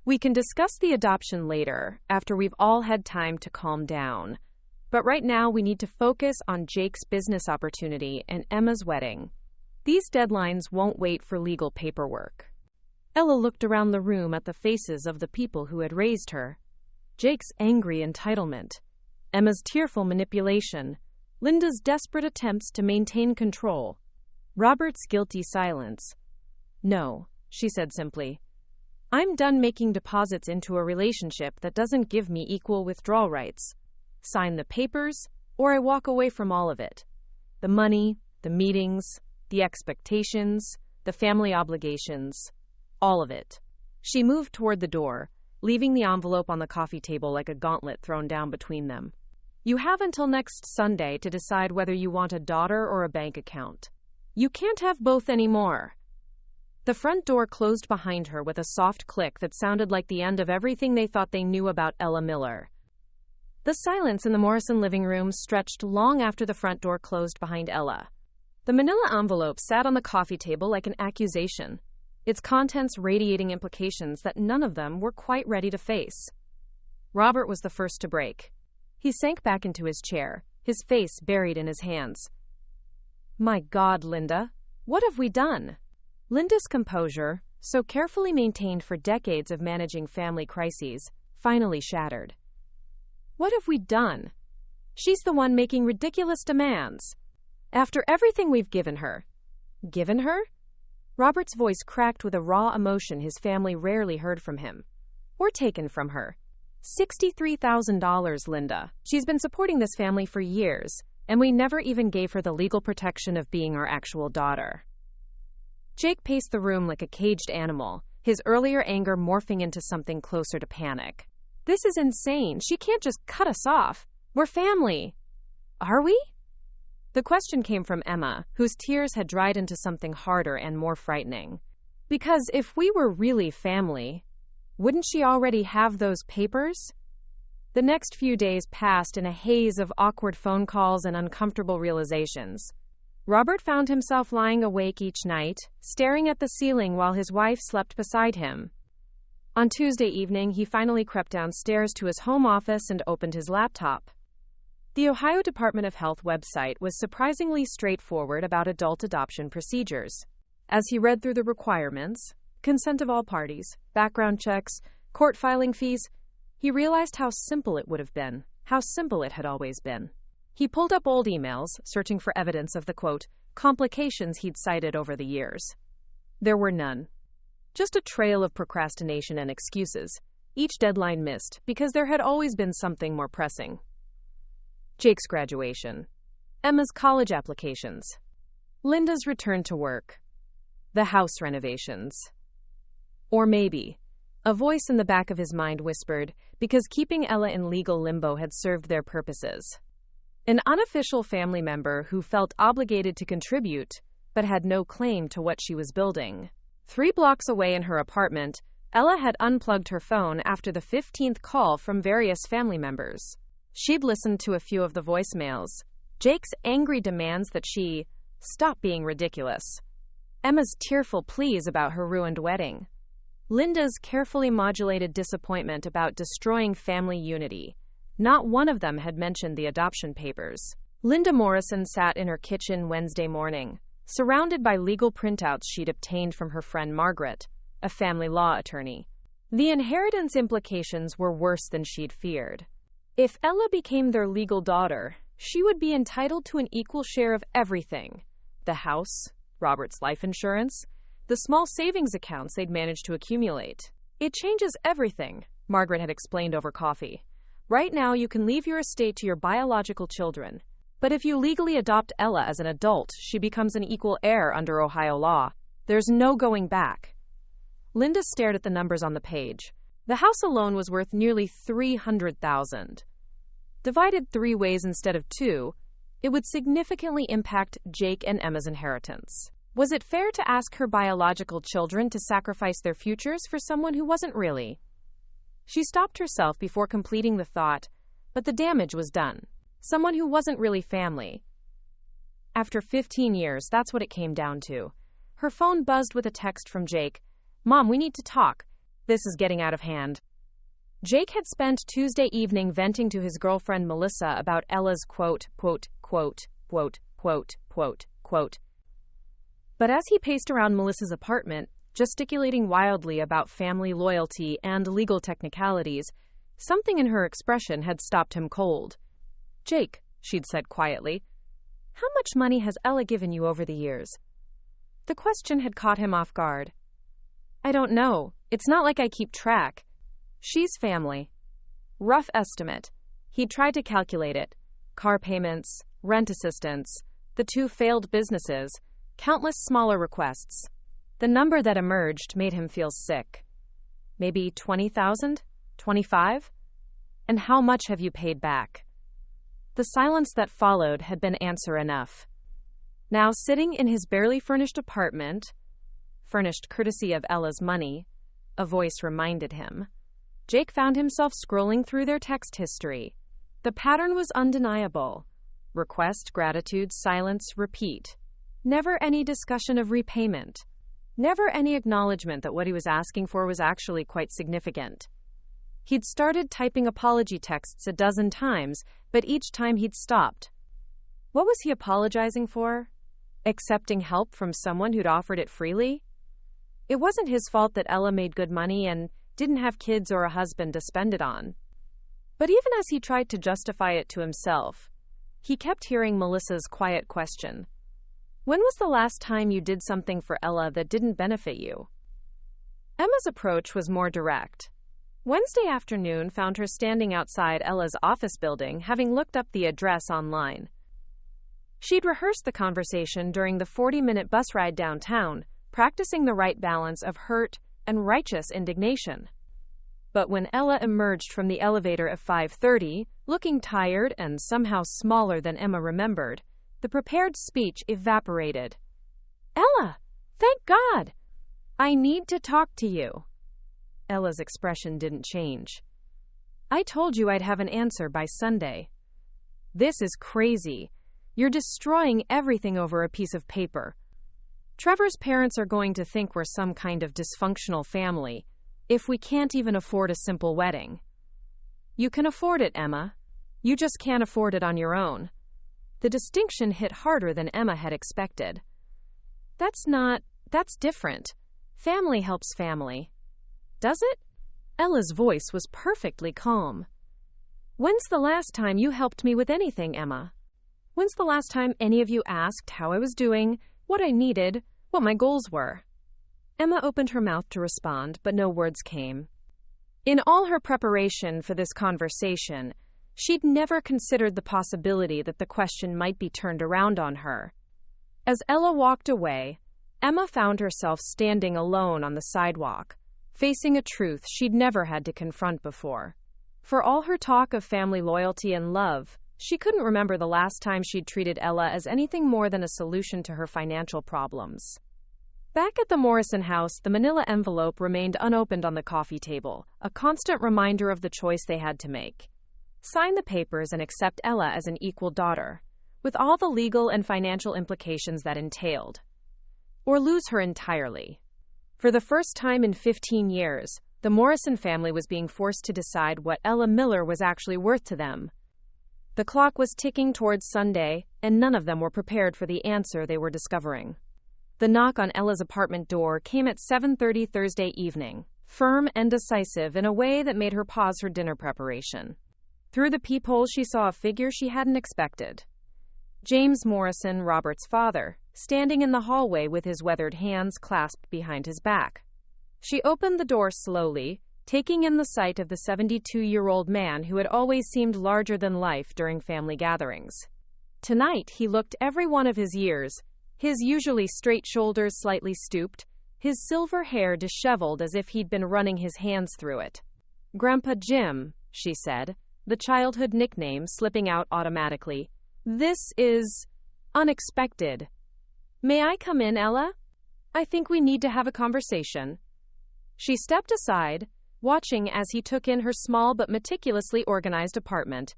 Speaker 1: We can discuss the adoption later, after we've all had time to calm down. But right now we need to focus on Jake's business opportunity and Emma's wedding. These deadlines won't wait for legal paperwork. Ella looked around the room at the faces of the people who had raised her. Jake's angry entitlement, Emma's tearful manipulation, Linda's desperate attempts to maintain control, Robert's guilty silence. No, she said simply. I'm done making deposits into a relationship that doesn't give me equal withdrawal rights. Sign the papers, or I walk away from all of it. The money, the meetings, the expectations, the family obligations, all of it. She moved toward the door, leaving the envelope on the coffee table like a gauntlet thrown down between them. You have until next Sunday to decide whether you want a daughter or a bank account. You can't have both anymore. The front door closed behind her with a soft click that sounded like the end of everything they thought they knew about Ella Miller. The silence in the Morrison living room stretched long after the front door closed behind Ella. The manila envelope sat on the coffee table like an accusation, its contents radiating implications that none of them were quite ready to face. Robert was the first to break. He sank back into his chair, his face buried in his hands. My God, Linda, what have we done? Linda's composure, so carefully maintained for decades of managing family crises, finally shattered. What have we done? She's the one making ridiculous demands. After everything we've given her. Given her? Robert's voice cracked with a raw emotion his family rarely heard from him. Or taken from her. $63,000, Linda. She's been supporting this family for years, and we never even gave her the legal protection of being our actual daughter. Jake paced the room like a caged animal, his earlier anger morphing into something closer to panic. This is insane. She can't just cut us off. We're family. Are we? The question came from Emma, whose tears had dried into something harder and more frightening. Because if we were really family, wouldn't she already have those papers? The next few days passed in a haze of awkward phone calls and uncomfortable realizations. Robert found himself lying awake each night, staring at the ceiling while his wife slept beside him. On Tuesday evening, he finally crept downstairs to his home office and opened his laptop. The Ohio Department of Health website was surprisingly straightforward about adult adoption procedures. As he read through the requirements, consent of all parties, background checks, court filing fees, he realized how simple it would have been, how simple it had always been. He pulled up old emails, searching for evidence of the, quote, complications he'd cited over the years. There were none. Just a trail of procrastination and excuses, each deadline missed because there had always been something more pressing. Jake's graduation. Emma's college applications. Linda's return to work. The house renovations. Or maybe, a voice in the back of his mind whispered, because keeping Ella in legal limbo had served their purposes. An unofficial family member who felt obligated to contribute, but had no claim to what she was building. 3 blocks away in her apartment, Ella had unplugged her phone after the 15th call from various family members. She'd listened to a few of the voicemails. Jake's angry demands that she stop being ridiculous. Emma's tearful pleas about her ruined wedding. Linda's carefully modulated disappointment about destroying family unity. Not one of them had mentioned the adoption papers. Linda Morrison sat in her kitchen Wednesday morning, surrounded by legal printouts she'd obtained from her friend Margaret, a family law attorney. The inheritance implications were worse than she'd feared. If Ella became their legal daughter, she would be entitled to an equal share of everything. The house, Robert's life insurance, the small savings accounts they'd managed to accumulate. It changes everything, Margaret had explained over coffee. Right now, you can leave your estate to your biological children. But if you legally adopt Ella as an adult, she becomes an equal heir under Ohio law. There's no going back. Linda stared at the numbers on the page. The house alone was worth nearly $300,000. Divided 3 ways instead of 2, it would significantly impact Jake and Emma's inheritance. Was it fair to ask her biological children to sacrifice their futures for someone who wasn't really? She stopped herself before completing the thought, but the damage was done. Someone who wasn't really family. After 15 years, that's what it came down to. Her phone buzzed with a text from Jake. Mom, we need to talk. This is getting out of hand. Jake had spent Tuesday evening venting to his girlfriend Melissa about Ella's quote. But as he paced around Melissa's apartment, gesticulating wildly about family loyalty and legal technicalities, something in her expression had stopped him cold. Jake, she'd said quietly, how much money has Ella given you over the years? The question had caught him off guard. I don't know. It's not like I keep track. She's family. Rough estimate. He'd tried to calculate it. Car payments, rent assistance, the 2 failed businesses, countless smaller requests. The number that emerged made him feel sick. Maybe 20,000? 25? And how much have you paid back? The silence that followed had been answer enough. Now, sitting in his barely furnished apartment, furnished courtesy of Ella's money, a voice reminded him. Jake found himself scrolling through their text history. The pattern was undeniable. Request, gratitude, silence, repeat. Never any discussion of repayment. Never any acknowledgement that what he was asking for was actually quite significant. He'd started typing apology texts a dozen times, but each time he'd stopped. What was he apologizing for? Accepting help from someone who'd offered it freely? It wasn't his fault that Ella made good money and didn't have kids or a husband to spend it on. But even as he tried to justify it to himself, he kept hearing Melissa's quiet question. When was the last time you did something for Ella that didn't benefit you? Emma's approach was more direct. Wednesday afternoon found her standing outside Ella's office building, having looked up the address online. She'd rehearsed the conversation during the 40-minute bus ride downtown, practicing the right balance of hurt and righteous indignation. But when Ella emerged from the elevator at 5:30, looking tired and somehow smaller than Emma remembered, the prepared speech evaporated. "Ella, thank God! I need to talk to you." Ella's expression didn't change. "I told you I'd have an answer by Sunday." "This is crazy. You're destroying everything over a piece of paper. Trevor's parents are going to think we're some kind of dysfunctional family if we can't even afford a simple wedding." "You can afford it, Emma. You just can't afford it on your own." The distinction hit harder than Emma had expected. That's different. Family helps family." "Does it?" Ella's voice was perfectly calm. "When's the last time you helped me with anything, Emma? When's the last time any of you asked how I was doing, what I needed, what my goals were?" Emma opened her mouth to respond, but no words came. In all her preparation for this conversation, she'd never considered the possibility that the question might be turned around on her. As Ella walked away, Emma found herself standing alone on the sidewalk, facing a truth she'd never had to confront before. For all her talk of family loyalty and love, she couldn't remember the last time she'd treated Ella as anything more than a solution to her financial problems. Back at the Morrison house, the manila envelope remained unopened on the coffee table, a constant reminder of the choice they had to make. Sign the papers and accept Ella as an equal daughter, with all the legal and financial implications that entailed. Or lose her entirely. For the first time in 15 years, the Morrison family was being forced to decide what Ella Miller was actually worth to them. The clock was ticking towards Sunday, and none of them were prepared for the answer they were discovering. The knock on Ella's apartment door came at 7:30 Thursday evening, firm and decisive in a way that made her pause her dinner preparation. Through the peephole, she saw a figure she hadn't expected. James Morrison, Robert's father, standing in the hallway with his weathered hands clasped behind his back. She opened the door slowly, taking in the sight of the 72-year-old man who had always seemed larger than life during family gatherings. Tonight, he looked every one of his years, his usually straight shoulders slightly stooped, his silver hair disheveled as if he'd been running his hands through it. "Grandpa Jim," she said, the childhood nickname slipping out automatically. "This is unexpected. May I come in, Ella? I think we need to have a conversation." She stepped aside, watching as he took in her small but meticulously organized apartment.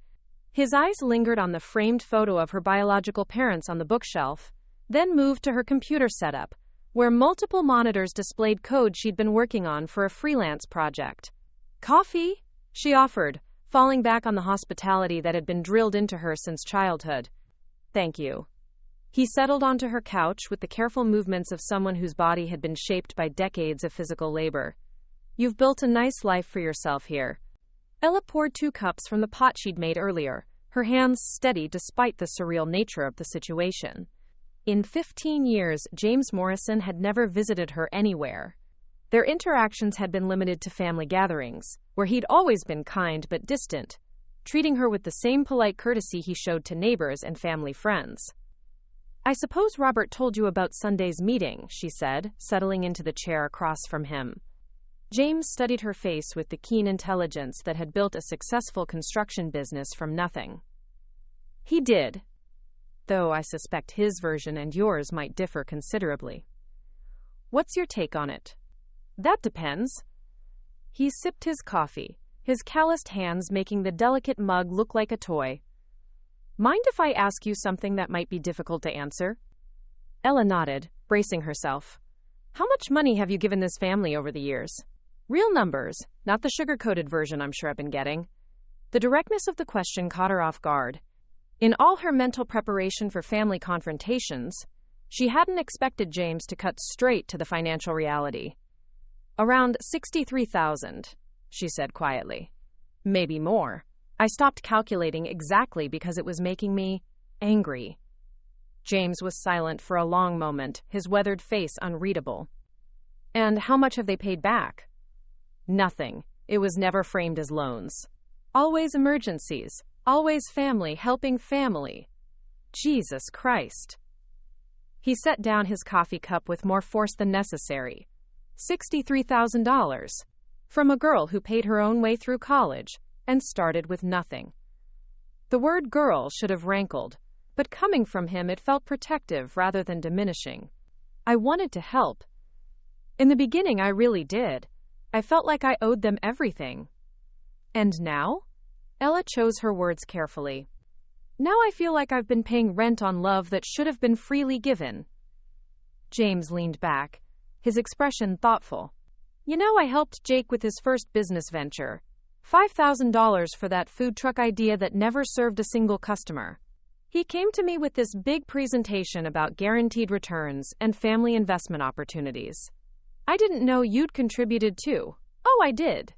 Speaker 1: His eyes lingered on the framed photo of her biological parents on the bookshelf, then moved to her computer setup, where multiple monitors displayed code she'd been working on for a freelance project. "Coffee?" she offered, falling back on the hospitality that had been drilled into her since childhood. "Thank you." He settled onto her couch with the careful movements of someone whose body had been shaped by decades of physical labor. "You've built a nice life for yourself here." Ella poured 2 cups from the pot she'd made earlier, her hands steady despite the surreal nature of the situation. In 15 years, James Morrison had never visited her anywhere. Their interactions had been limited to family gatherings, where he'd always been kind but distant, treating her with the same polite courtesy he showed to neighbors and family friends. "I suppose Robert told you about Sunday's meeting," she said, settling into the chair across from him. James studied her face with the keen intelligence that had built a successful construction business from nothing. "He did, though I suspect his version and yours might differ considerably." "What's your take on it?" "That depends." He sipped his coffee, his calloused hands making the delicate mug look like a toy. "Mind if I ask you something that might be difficult to answer?" Ella nodded, bracing herself. "How much money have you given this family over the years?" "Real numbers, not the sugar-coated version I'm sure I've been getting." The directness of the question caught her off guard. In all her mental preparation for family confrontations, she hadn't expected James to cut straight to the financial reality. "Around 63,000, she said quietly. "Maybe more. I stopped calculating exactly because it was making me angry." James was silent for a long moment, his weathered face unreadable. And how much have they paid back? Nothing. It was never framed as loans. Always emergencies. Always family helping family. Jesus Christ. He set down his coffee cup with more force than necessary. $63,000. From a girl who paid her own way through college and started with nothing. The word girl should have rankled, but coming from him it felt protective rather than diminishing. I wanted to help. In the beginning I really did. I felt like I owed them everything. And now? Ella chose her words carefully. Now I feel like I've been paying rent on love that should have been freely given. James leaned back, his expression thoughtful. You know, I helped Jake with his first business venture. $5,000 for that food truck idea that never served a single customer. He came to me with this big presentation about guaranteed returns and family investment opportunities. I didn't know you'd contributed too. Oh, I did.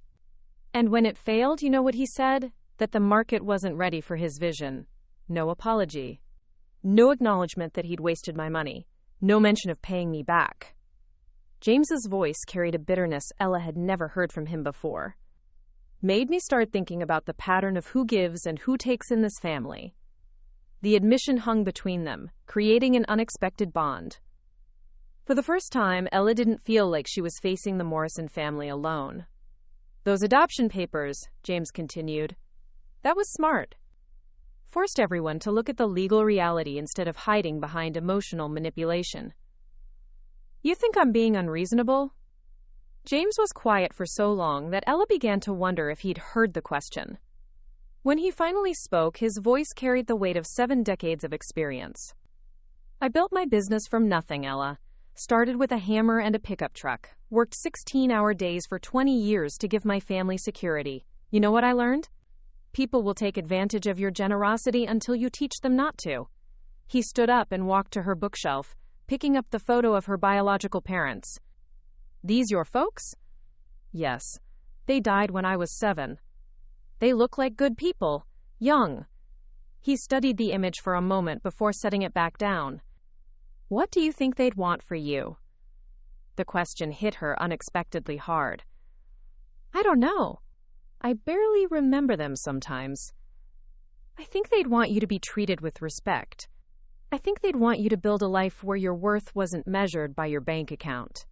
Speaker 1: And when it failed, you know what he said? That the market wasn't ready for his vision. No apology. No acknowledgement that he'd wasted my money. No mention of paying me back. James's voice carried a bitterness Ella had never heard from him before. Made me start thinking about the pattern of who gives and who takes in this family. The admission hung between them, creating an unexpected bond. For the first time, Ella didn't feel like she was facing the Morrison family alone. Those adoption papers, James continued, that was smart. Forced everyone to look at the legal reality instead of hiding behind emotional manipulation. You think I'm being unreasonable? James was quiet for so long that Ella began to wonder if he'd heard the question. When he finally spoke, his voice carried the weight of 7 decades of experience. I built my business from nothing, Ella. Started with a hammer and a pickup truck. Worked 16-hour days for 20 years to give my family security. You know what I learned? People will take advantage of your generosity until you teach them not to. He stood up and walked to her bookshelf, picking up the photo of her biological parents. These your folks? Yes. They died when I was 7. They look like good people. Young. He studied the image for a moment before setting it back down. What do you think they'd want for you? The question hit her unexpectedly hard. I don't know. I barely remember them sometimes. I think they'd want you to be treated with respect. I think they'd want you to build a life where your worth wasn't measured by your bank account.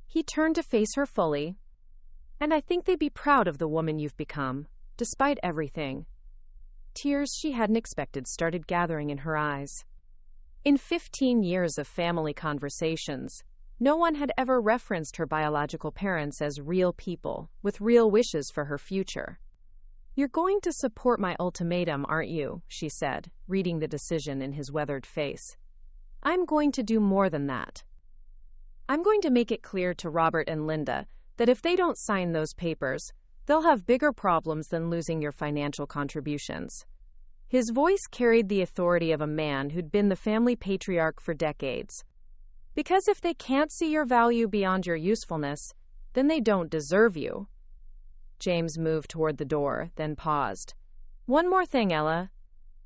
Speaker 1: He turned to face her fully. And I think they'd be proud of the woman you've become, despite everything. Tears she hadn't expected started gathering in her eyes. In 15 years of family conversations, no one had ever referenced her biological parents as real people, with real wishes for her future. You're going to support my ultimatum, aren't you? She said, reading the decision in his weathered face. I'm going to do more than that. I'm going to make it clear to Robert and Linda that if they don't sign those papers, they'll have bigger problems than losing your financial contributions. His voice carried the authority of a man who'd been the family patriarch for decades. Because if they can't see your value beyond your usefulness, then they don't deserve you. James moved toward the door, then paused. One more thing, Ella.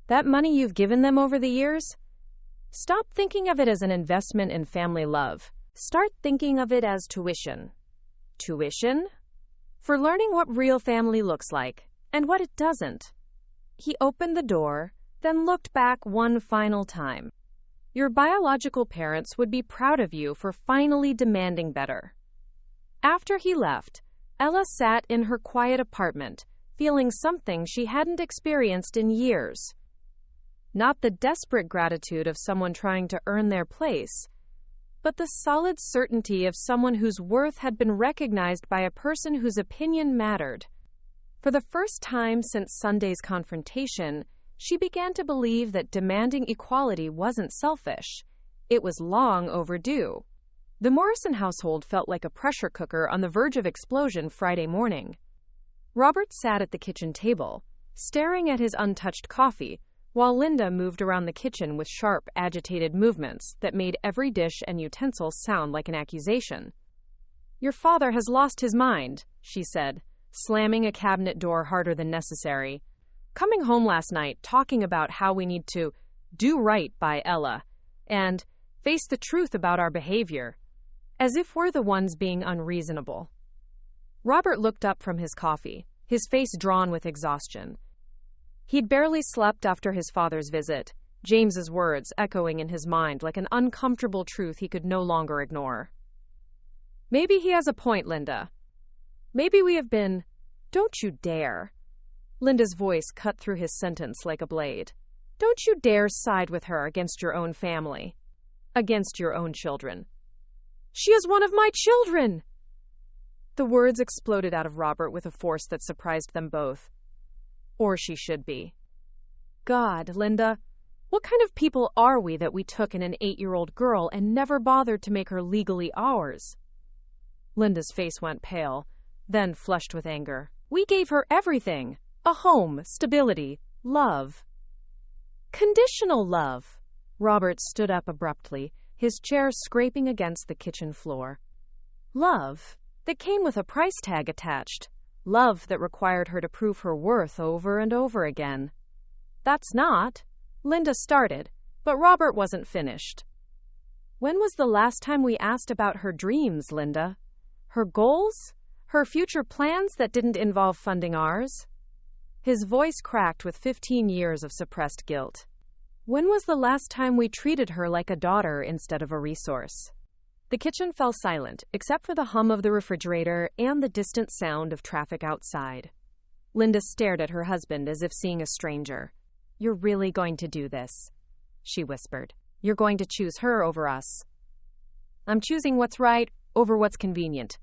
Speaker 1: That money you've given them over the years? Stop thinking of it as an investment in family love. Start thinking of it as tuition. Tuition? For learning what real family looks like, and what it doesn't. He opened the door, then looked back one final time. Your biological parents would be proud of you for finally demanding better. After he left, Ella sat in her quiet apartment, feeling something she hadn't experienced in years. Not the desperate gratitude of someone trying to earn their place, but the solid certainty of someone whose worth had been recognized by a person whose opinion mattered. For the first time since Sunday's confrontation, she began to believe that demanding equality wasn't selfish. It was long overdue. The Morrison household felt like a pressure cooker on the verge of explosion Friday morning. Robert sat at the kitchen table, staring at his untouched coffee, while Linda moved around the kitchen with sharp, agitated movements that made every dish and utensil sound like an accusation. Your father has lost his mind, she said, slamming a cabinet door harder than necessary. Coming home last night, talking about how we need to do right by Ella, and face the truth about our behavior, as if we're the ones being unreasonable. Robert looked up from his coffee, his face drawn with exhaustion. He'd barely slept after his father's visit, James's words echoing in his mind like an uncomfortable truth he could no longer ignore. Maybe he has a point, Linda. Maybe we have been... Don't you dare. Linda's voice cut through his sentence like a blade. Don't you dare side with her against your own family. Against your own children. She is one of my children! The words exploded out of Robert with a force that surprised them both. Or she should be. God, Linda, what kind of people are we that we took in an 8-year-old girl and never bothered to make her legally ours? Linda's face went pale, then flushed with anger. We gave her everything. A home, stability, love. Conditional love. Robert stood up abruptly, his chair scraping against the kitchen floor. Love that came with a price tag attached. Love that required her to prove her worth over and over again. That's not. Linda started, but Robert wasn't finished. When was the last time we asked about her dreams, Linda? Her goals? Her future plans that didn't involve funding ours? His voice cracked with 15 years of suppressed guilt. When was the last time we treated her like a daughter instead of a resource? The kitchen fell silent, except for the hum of the refrigerator and the distant sound of traffic outside. Linda stared at her husband as if seeing a stranger. You're really going to do this, she whispered. You're going to choose her over us. I'm choosing what's right over what's convenient.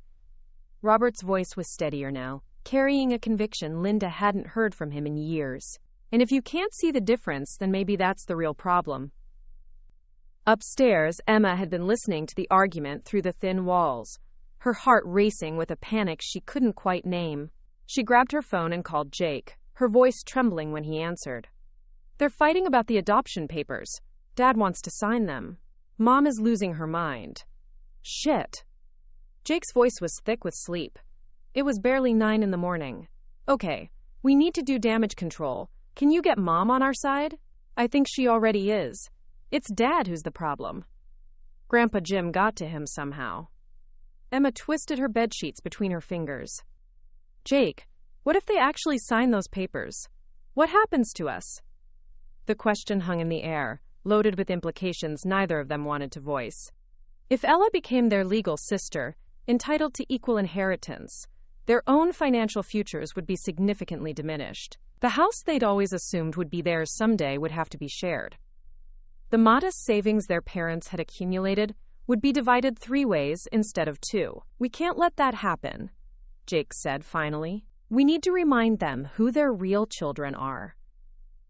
Speaker 1: Robert's voice was steadier now, carrying a conviction Linda hadn't heard from him in years. And if you can't see the difference, then maybe that's the real problem. Upstairs, Emma had been listening to the argument through the thin walls, her heart racing with a panic she couldn't quite name. She grabbed her phone and called Jake, her voice trembling when he answered. They're fighting about the adoption papers. Dad wants to sign them. Mom is losing her mind. Shit. Jake's voice was thick with sleep. It was barely 9 a.m. Okay, we need to do damage control. Can you get Mom on our side? I think she already is. It's Dad who's the problem. Grandpa Jim got to him somehow. Emma twisted her bedsheets between her fingers. Jake, what if they actually sign those papers? What happens to us? The question hung in the air, loaded with implications neither of them wanted to voice. If Ella became their legal sister, entitled to equal inheritance, their own financial futures would be significantly diminished. The house they'd always assumed would be theirs someday would have to be shared. The modest savings their parents had accumulated would be divided 3 ways instead of 2. We can't let that happen, Jake said finally. We need to remind them who their real children are.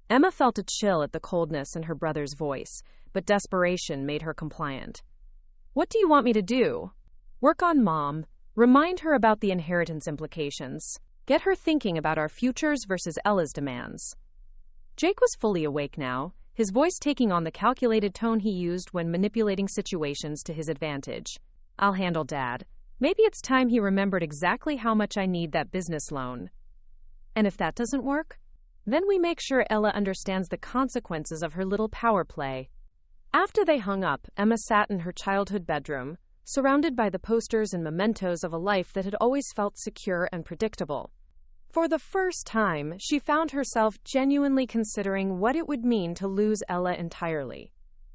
Speaker 1: Emma felt a chill at the coldness in her brother's voice, but desperation made her compliant. What do you want me to do? Work on Mom. Remind her about the inheritance implications. Get her thinking about our futures versus Ella's demands. Jake was fully awake now, his voice taking on the calculated tone he used when manipulating situations to his advantage. I'll handle Dad. Maybe it's time he remembered exactly how much I need that business loan. And if that doesn't work, then we make sure Ella understands the consequences of her little power play. After they hung up, Emma sat in her childhood bedroom, surrounded by the posters and mementos of a life that had always felt secure and predictable. For the first time, she found herself genuinely considering what it would mean to lose Ella entirely.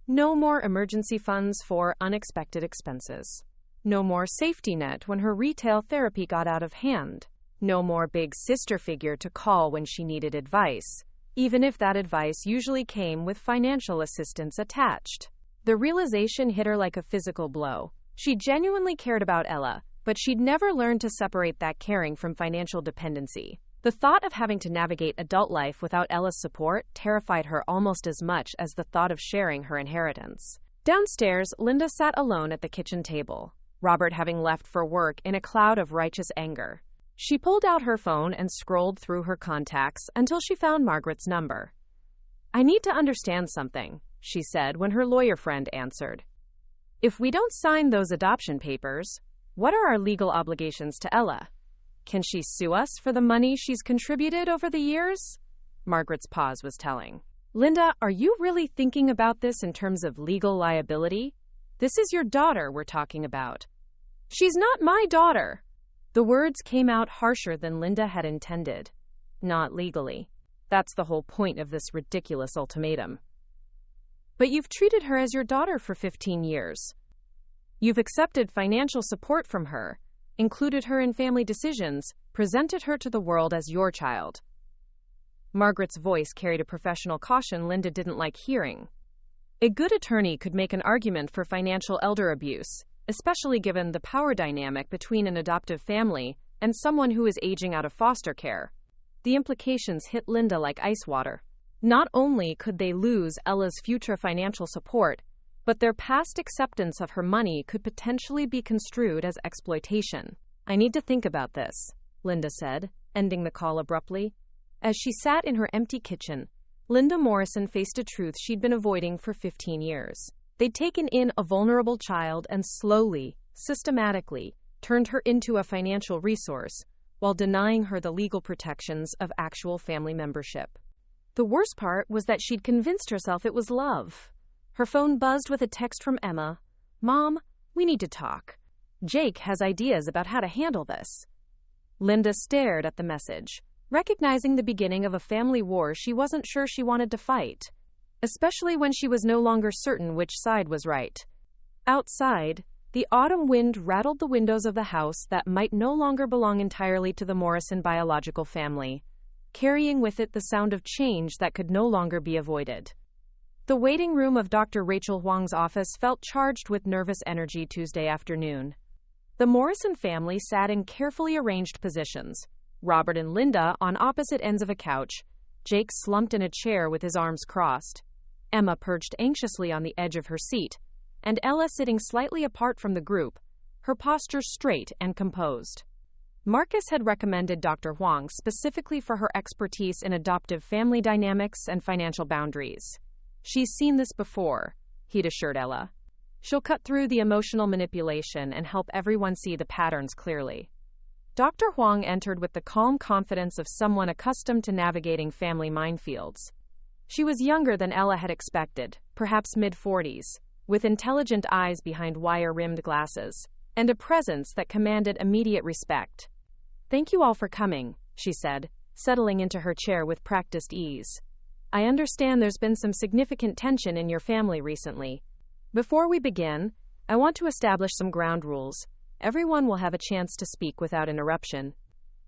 Speaker 1: No more emergency funds for unexpected expenses. No more safety net when her retail therapy got out of hand. No more big sister figure to call when she needed advice, even if that advice usually came with financial assistance attached. The realization hit her like a physical blow. She genuinely cared about Ella, but she'd never learned to separate that caring from financial dependency. The thought of having to navigate adult life without Ella's support terrified her almost as much as the thought of sharing her inheritance. Downstairs, Linda sat alone at the kitchen table, Robert having left for work in a cloud of righteous anger. She pulled out her phone and scrolled through her contacts until she found Margaret's number. I need to understand something, she said when her lawyer friend answered. If we don't sign those adoption papers, what are our legal obligations to Ella? Can she sue us for the money she's contributed over the years? Margaret's pause was telling. Linda, are you really thinking about this in terms of legal liability? This is your daughter we're talking about. She's not my daughter. The words came out harsher than Linda had intended. Not legally. That's the whole point of this ridiculous ultimatum. But you've treated her as your daughter for 15 years. You've accepted financial support from her, included her in family decisions, presented her to the world as your child. Margaret's voice carried a professional caution Linda didn't like hearing. A good attorney could make an argument for financial elder abuse, especially given the power dynamic between an adoptive family and someone who is aging out of foster care. The implications hit Linda like ice water. Not only could they lose Ella's future financial support, but their past acceptance of her money could potentially be construed as exploitation. I need to think about this, Linda said, ending the call abruptly. As she sat in her empty kitchen, Linda Morrison faced a truth she'd been avoiding for 15 years. They'd taken in a vulnerable child and slowly, systematically, turned her into a financial resource, while denying her the legal protections of actual family membership. The worst part was that she'd convinced herself it was love. Her phone buzzed with a text from Emma. "Mom, we need to talk. Jake has ideas about how to handle this." Linda stared at the message, recognizing the beginning of a family war she wasn't sure she wanted to fight, especially when she was no longer certain which side was right. Outside, the autumn wind rattled the windows of the house that might no longer belong entirely to the Morrison biological family, carrying with it the sound of change that could no longer be avoided. The waiting room of Dr. Rachel Huang's office felt charged with nervous energy Tuesday afternoon. The Morrison family sat in carefully arranged positions, Robert and Linda on opposite ends of a couch, Jake slumped in a chair with his arms crossed, Emma perched anxiously on the edge of her seat, and Ella sitting slightly apart from the group, her posture straight and composed. Marcus had recommended Dr. Huang specifically for her expertise in adoptive family dynamics and financial boundaries. "She's seen this before," he'd assured Ella. "She'll cut through the emotional manipulation and help everyone see the patterns clearly." Dr. Huang entered with the calm confidence of someone accustomed to navigating family minefields. She was younger than Ella had expected, perhaps mid-40s, with intelligent eyes behind wire-rimmed glasses, and a presence that commanded immediate respect. "Thank you all for coming," she said, settling into her chair with practiced ease. "I understand there's been some significant tension in your family recently. Before we begin, I want to establish some ground rules. Everyone will have a chance to speak without interruption.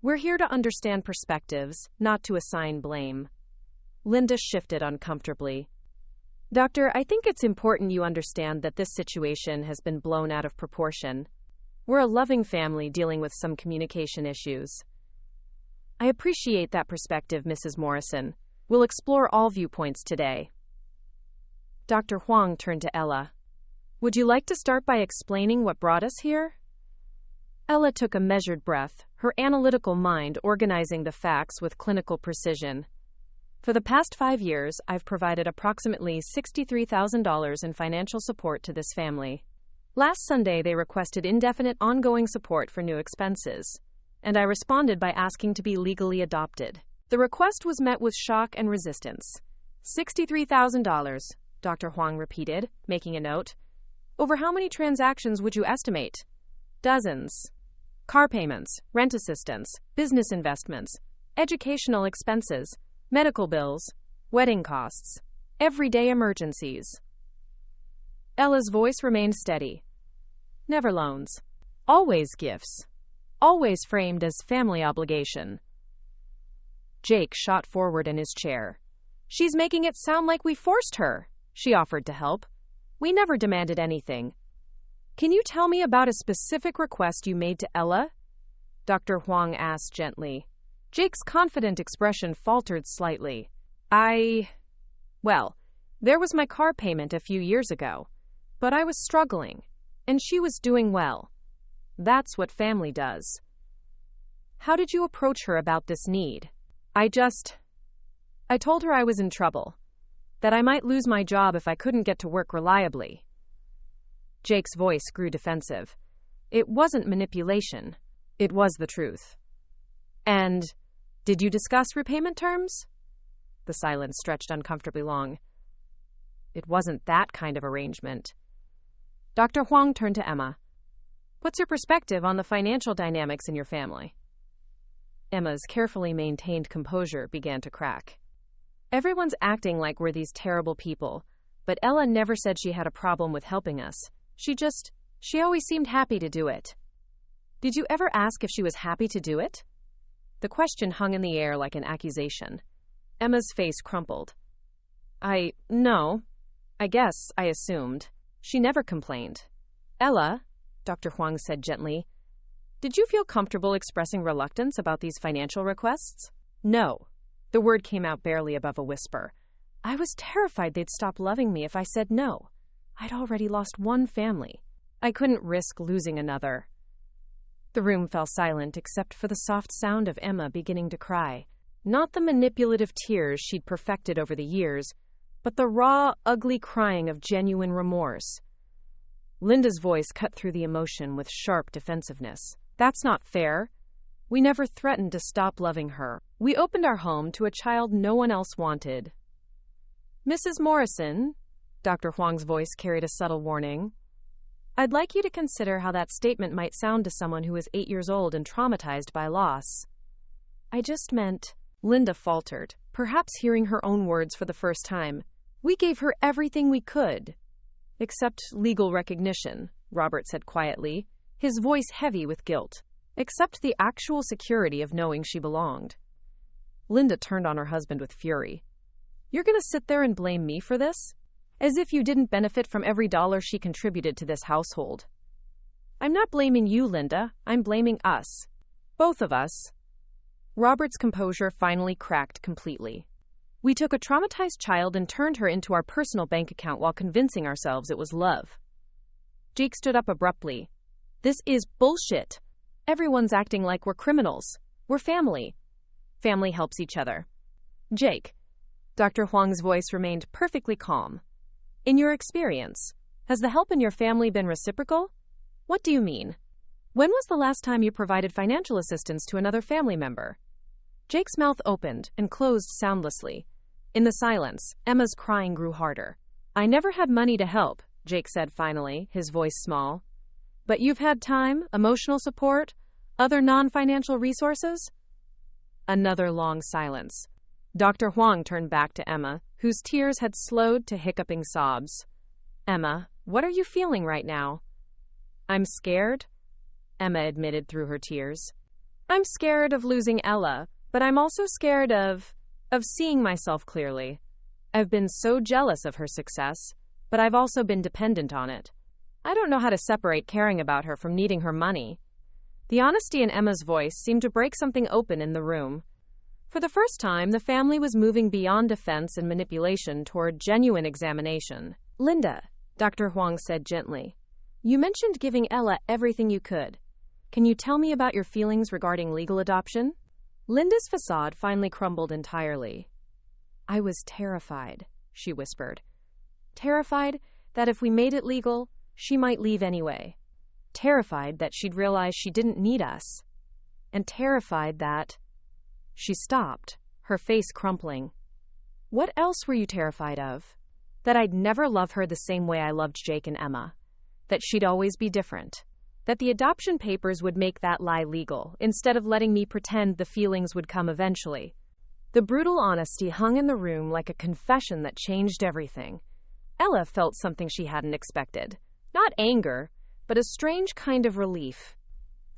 Speaker 1: We're here to understand perspectives, not to assign blame." Linda shifted uncomfortably. "Doctor, I think it's important you understand that this situation has been blown out of proportion. We're a loving family dealing with some communication issues." "I appreciate that perspective, Mrs. Morrison. We'll explore all viewpoints today." Dr. Huang turned to Ella. "Would you like to start by explaining what brought us here?" Ella took a measured breath, her analytical mind organizing the facts with clinical precision. "For the past 5 years, I've provided approximately $63,000 in financial support to this family. Last Sunday, they requested indefinite ongoing support for new expenses, and I responded by asking to be legally adopted. The request was met with shock and resistance." $63,000, Dr. Huang repeated, making a note. "Over how many transactions would you estimate?" "Dozens. Car payments, rent assistance, business investments, educational expenses, medical bills, wedding costs, everyday emergencies." Ella's voice remained steady. "Never loans. Always gifts. Always framed as family obligation." Jake shot forward in his chair. "She's making it sound like we forced her," she offered to help. "We never demanded anything." "Can you tell me about a specific request you made to Ella?" Dr. Huang asked gently. Jake's confident expression faltered slightly. Well, there was my car payment a few years ago, but I was struggling, and she was doing well. That's what family does." "How did you approach her about this need?" I told her I was in trouble, that I might lose my job if I couldn't get to work reliably." Jake's voice grew defensive. It wasn't manipulation. It was the truth. "And did you discuss repayment terms?" The silence stretched uncomfortably long. It wasn't that kind of arrangement. Dr. Huang turned to Emma. What's your perspective on the financial dynamics in your family? Emma's carefully maintained composure began to crack. Everyone's acting like we're these terrible people, but Ella never said she had a problem with helping us. She always seemed happy to do it. Did you ever ask if she was happy to do it? The question hung in the air like an accusation. Emma's face crumpled. No. I guess I assumed. She never complained. Ella, Dr. Huang said gently, did you feel comfortable expressing reluctance about these financial requests? No. The word came out barely above a whisper. I was terrified they'd stop loving me if I said no. I'd already lost one family. I couldn't risk losing another. The room fell silent except for the soft sound of Emma beginning to cry. Not the manipulative tears she'd perfected over the years, but the raw, ugly crying of genuine remorse. Linda's voice cut through the emotion with sharp defensiveness. That's not fair. We never threatened to stop loving her. We opened our home to a child no one else wanted. Mrs. Morrison, Dr. Huang's voice carried a subtle warning. I'd like you to consider how that statement might sound to someone who is 8 years old and traumatized by loss. I just meant, Linda faltered, perhaps hearing her own words for the first time. We gave her everything we could. Except legal recognition, Robert said quietly, his voice heavy with guilt. Except the actual security of knowing she belonged. Linda turned on her husband with fury. You're going to sit there and blame me for this? As if you didn't benefit from every dollar she contributed to this household. I'm not blaming you, Linda. I'm blaming us. Both of us. Robert's composure finally cracked completely. We took a traumatized child and turned her into our personal bank account while convincing ourselves it was love. Jake stood up abruptly. This is bullshit. Everyone's acting like we're criminals. We're family. Family helps each other. Jake. Dr. Huang's voice remained perfectly calm. In your experience, has the help in your family been reciprocal? What do you mean? When was the last time you provided financial assistance to another family member? Jake's mouth opened and closed soundlessly. In the silence, Emma's crying grew harder. I never had money to help, Jake said finally, his voice small. But you've had time, emotional support, other non-financial resources? Another long silence. Dr. Huang turned back to Emma, whose tears had slowed to hiccuping sobs. Emma, what are you feeling right now? I'm scared, Emma admitted through her tears. I'm scared of losing Ella, but I'm also scared of seeing myself clearly. I've been so jealous of her success, but I've also been dependent on it. I don't know how to separate caring about her from needing her money. The honesty in Emma's voice seemed to break something open in the room. For the first time, the family was moving beyond defense and manipulation toward genuine examination. Linda, Dr. Huang said gently, you mentioned giving Ella everything you could. Can you tell me about your feelings regarding legal adoption? Linda's facade finally crumbled entirely. I was terrified, she whispered. Terrified that if we made it legal, she might leave anyway. Terrified that she'd realize she didn't need us. And terrified that... She stopped, her face crumpling. What else were you terrified of? That I'd never love her the same way I loved Jake and Emma. That she'd always be different. That the adoption papers would make that lie legal, instead of letting me pretend the feelings would come eventually. The brutal honesty hung in the room like a confession that changed everything. Ella felt something she hadn't expected. Not anger, but a strange kind of relief.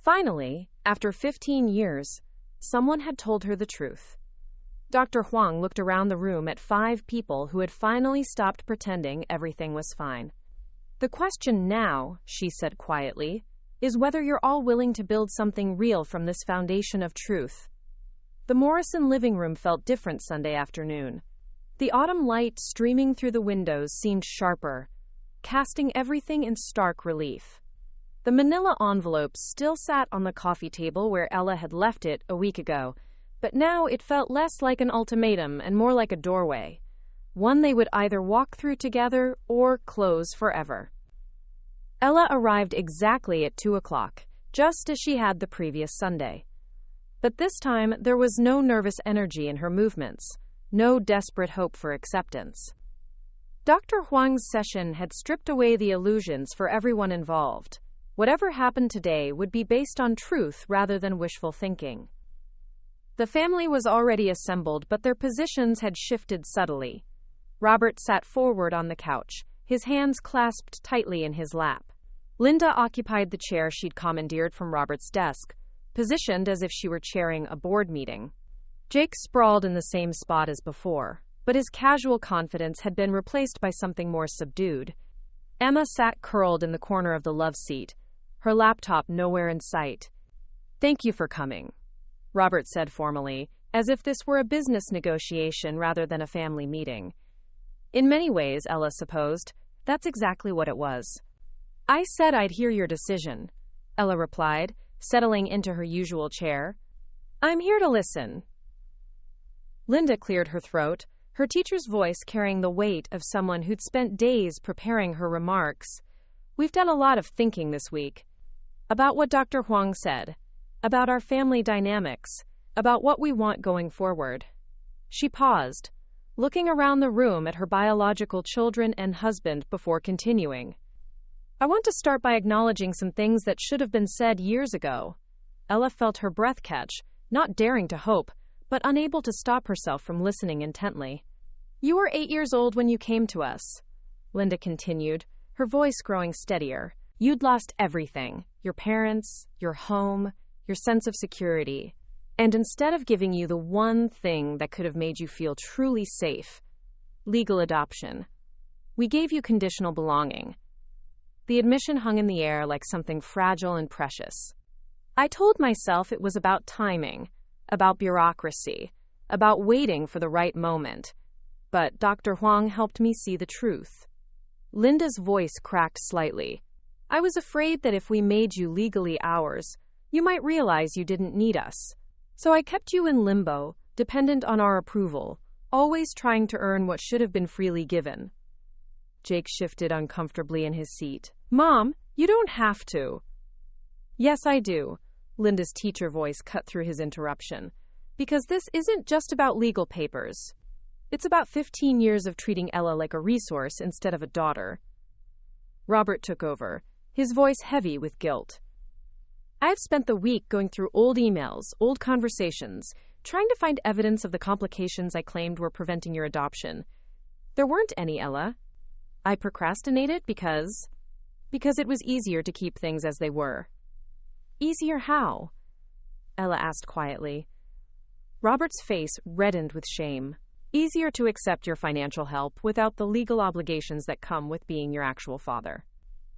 Speaker 1: Finally, after 15 years, someone had told her the truth. Dr. Huang looked around the room at 5 people who had finally stopped pretending everything was fine. The question now, she said quietly, is whether you're all willing to build something real from this foundation of truth. The Morrison living room felt different Sunday afternoon. The autumn light streaming through the windows seemed sharper, casting everything in stark relief. The manila envelope still sat on the coffee table where Ella had left it a week ago, but now it felt less like an ultimatum and more like a doorway, one they would either walk through together or close forever. Ella arrived exactly at 2 o'clock, just as she had the previous Sunday. But this time, there was no nervous energy in her movements, no desperate hope for acceptance. Dr. Huang's session had stripped away the illusions for everyone involved. Whatever happened today would be based on truth rather than wishful thinking. The family was already assembled, but their positions had shifted subtly. Robert sat forward on the couch, his hands clasped tightly in his lap. Linda occupied the chair she'd commandeered from Robert's desk, positioned as if she were chairing a board meeting. Jake sprawled in the same spot as before, but his casual confidence had been replaced by something more subdued. Emma sat curled in the corner of the love seat, her laptop nowhere in sight. "Thank you for coming," Robert said formally, as if this were a business negotiation rather than a family meeting. In many ways, Ella supposed, that's exactly what it was. "I said I'd hear your decision," Ella replied, settling into her usual chair. "I'm here to listen." Linda cleared her throat, her teacher's voice carrying the weight of someone who'd spent days preparing her remarks. "We've done a lot of thinking this week. About what Dr. Huang said. About our family dynamics. About what we want going forward." She paused, looking around the room at her biological children and husband before continuing. "I want to start by acknowledging some things that should have been said years ago." Ella felt her breath catch, not daring to hope, but unable to stop herself from listening intently. "You were 8 years old when you came to us," Linda continued, her voice growing steadier. "You'd lost everything, your parents, your home, your sense of security. And instead of giving you the one thing that could have made you feel truly safe, legal adoption, we gave you conditional belonging." The admission hung in the air like something fragile and precious. "I told myself it was about timing, about bureaucracy, about waiting for the right moment. But Dr. Huang helped me see the truth." Linda's voice cracked slightly. "I was afraid that if we made you legally ours, you might realize you didn't need us. So I kept you in limbo, dependent on our approval, always trying to earn what should have been freely given." Jake shifted uncomfortably in his seat. "Mom, you don't have to." "Yes, I do," Linda's teacher voice cut through his interruption. "Because this isn't just about legal papers. It's about 15 years of treating Ella like a resource instead of a daughter." Robert took over, his voice heavy with guilt. "I've spent the week going through old emails, old conversations, trying to find evidence of the complications I claimed were preventing your adoption. There weren't any, Ella. I procrastinated because it was easier to keep things as they were." "Easier how?" Ella asked quietly. Robert's face reddened with shame. "Easier to accept your financial help without the legal obligations that come with being your actual father.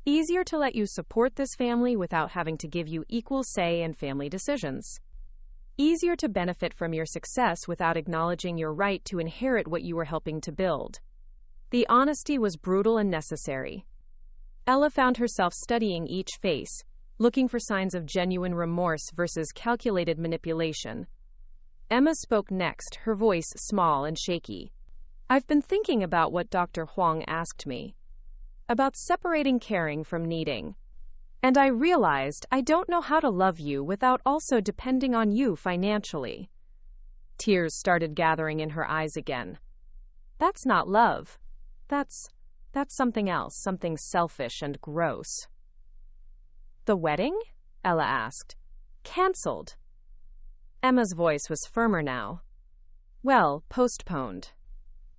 Speaker 1: Easier to let you support this family without having to give you equal say in family decisions. Easier to benefit from your success without acknowledging your right to inherit what you were helping to build." The honesty was brutal and necessary. Ella found herself studying each face, looking for signs of genuine remorse versus calculated manipulation. Emma spoke next, her voice small and shaky. "I've been thinking about what Dr. Huang asked me. About separating caring from needing. And I realized I don't know how to love you without also depending on you financially." Tears started gathering in her eyes again. "That's not love. That's something else, something selfish and gross." "The wedding?" Ella asked. "Cancelled." Emma's voice was firmer now. "Well, postponed.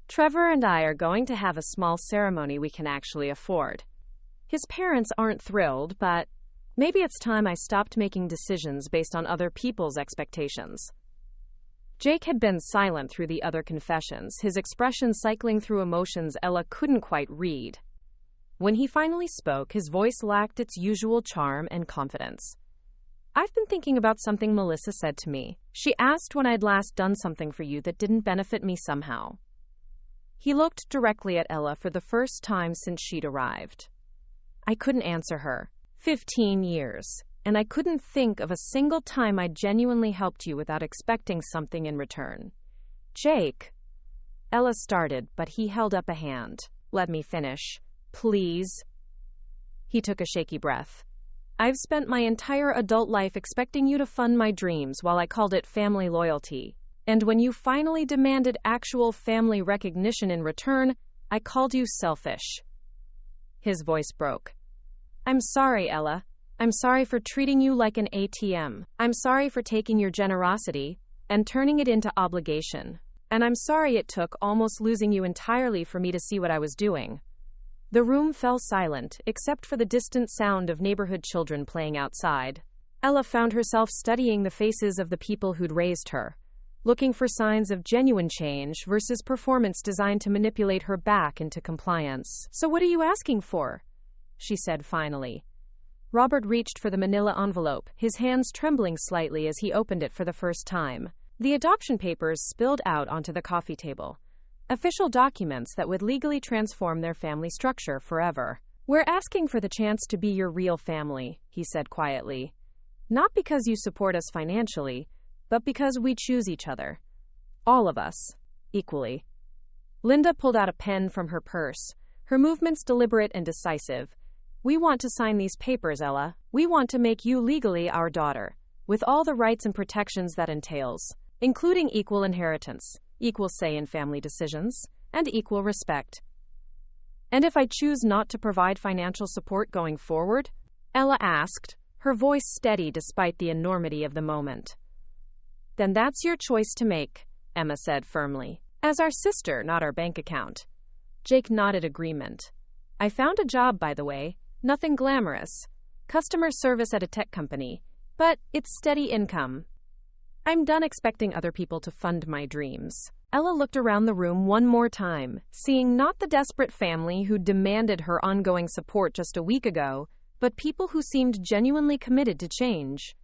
Speaker 1: Trevor and I are going to have a small ceremony we can actually afford. His parents aren't thrilled, but maybe it's time I stopped making decisions based on other people's expectations." Jake had been silent through the other confessions, his expression cycling through emotions Ella couldn't quite read. When he finally spoke, his voice lacked its usual charm and confidence. "I've been thinking about something Melissa said to me. She asked when I'd last done something for you that didn't benefit me somehow." He looked directly at Ella for the first time since she'd arrived. "I couldn't answer her. 15 years. And I couldn't think of a single time I genuinely helped you without expecting something in return." "Jake," Ella started, but he held up a hand. "Let me finish. Please." He took a shaky breath. "I've spent my entire adult life expecting you to fund my dreams while I called it family loyalty. And when you finally demanded actual family recognition in return, I called you selfish." His voice broke. "I'm sorry, Ella. I'm sorry for treating you like an ATM. I'm sorry for taking your generosity and turning it into obligation. And I'm sorry it took almost losing you entirely for me to see what I was doing." The room fell silent, except for the distant sound of neighborhood children playing outside. Ella found herself studying the faces of the people who'd raised her, looking for signs of genuine change versus performance designed to manipulate her back into compliance. "So what are you asking for?" she said finally. Robert reached for the manila envelope, his hands trembling slightly as he opened it for the first time. The adoption papers spilled out onto the coffee table. Official documents that would legally transform their family structure forever. "We're asking for the chance to be your real family," he said quietly. "Not because you support us financially, but because we choose each other. All of us. Equally." Linda pulled out a pen from her purse, her movements deliberate and decisive. "We want to sign these papers, Ella. We want to make you legally our daughter, with all the rights and protections that entails, including equal inheritance, equal say in family decisions, and equal respect. And if I choose not to provide financial support going forward?" Ella asked, her voice steady despite the enormity of the moment. "Then that's your choice to make," Emma said firmly. "As our sister, not our bank account." Jake nodded agreement. "I found a job, by the way. Nothing glamorous. Customer service at a tech company. But it's steady income. I'm done expecting other people to fund my dreams." Ella looked around the room one more time, seeing not the desperate family who demanded her ongoing support just a week ago, but people who seemed genuinely committed to change.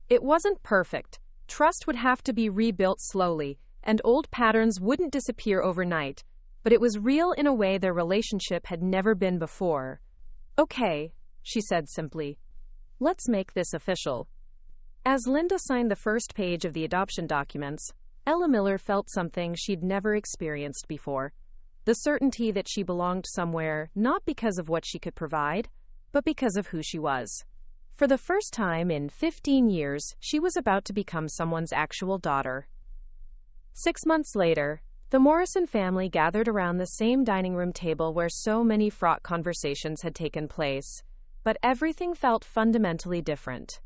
Speaker 1: It wasn't perfect. Trust would have to be rebuilt slowly, and old patterns wouldn't disappear overnight, but it was real in a way their relationship had never been before. "Okay," she said simply. "Let's make this official." As Linda signed the first page of the adoption documents, Ella Miller felt something she'd never experienced before. The certainty that she belonged somewhere, not because of what she could provide, but because of who she was. For the first time in 15 years, she was about to become someone's actual daughter. 6 months later, the Morrison family gathered around the same dining room table where so many fraught conversations had taken place, but everything felt fundamentally different.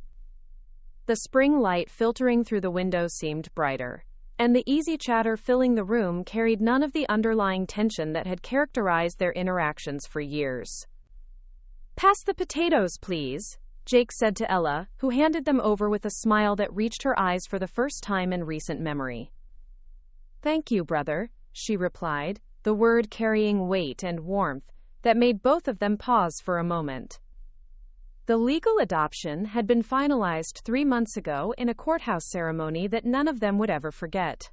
Speaker 1: The spring light filtering through the window seemed brighter, and the easy chatter filling the room carried none of the underlying tension that had characterized their interactions for years. "Pass the potatoes, please," Jake said to Ella, who handed them over with a smile that reached her eyes for the first time in recent memory. "Thank you, brother," she replied, the word carrying weight and warmth that made both of them pause for a moment. The legal adoption had been finalized 3 months ago in a courthouse ceremony that none of them would ever forget.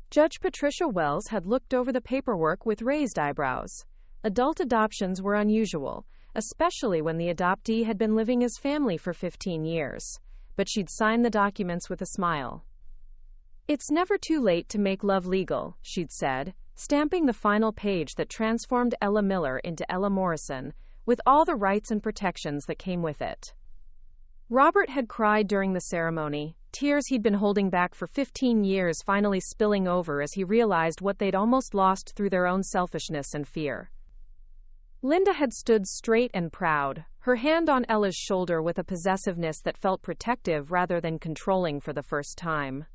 Speaker 1: Judge Patricia Wells had looked over the paperwork with raised eyebrows. Adult adoptions were unusual, especially when the adoptee had been living as family for 15 years, but she'd signed the documents with a smile. "It's never too late to make love legal," she'd said, stamping the final page that transformed Ella Miller into Ella Morrison, with all the rights and protections that came with it. Robert had cried during the ceremony, tears he'd been holding back for 15 years finally spilling over as he realized what they'd almost lost through their own selfishness and fear. Linda had stood straight and proud, her hand on Ella's shoulder with a possessiveness that felt protective rather than controlling for the first time.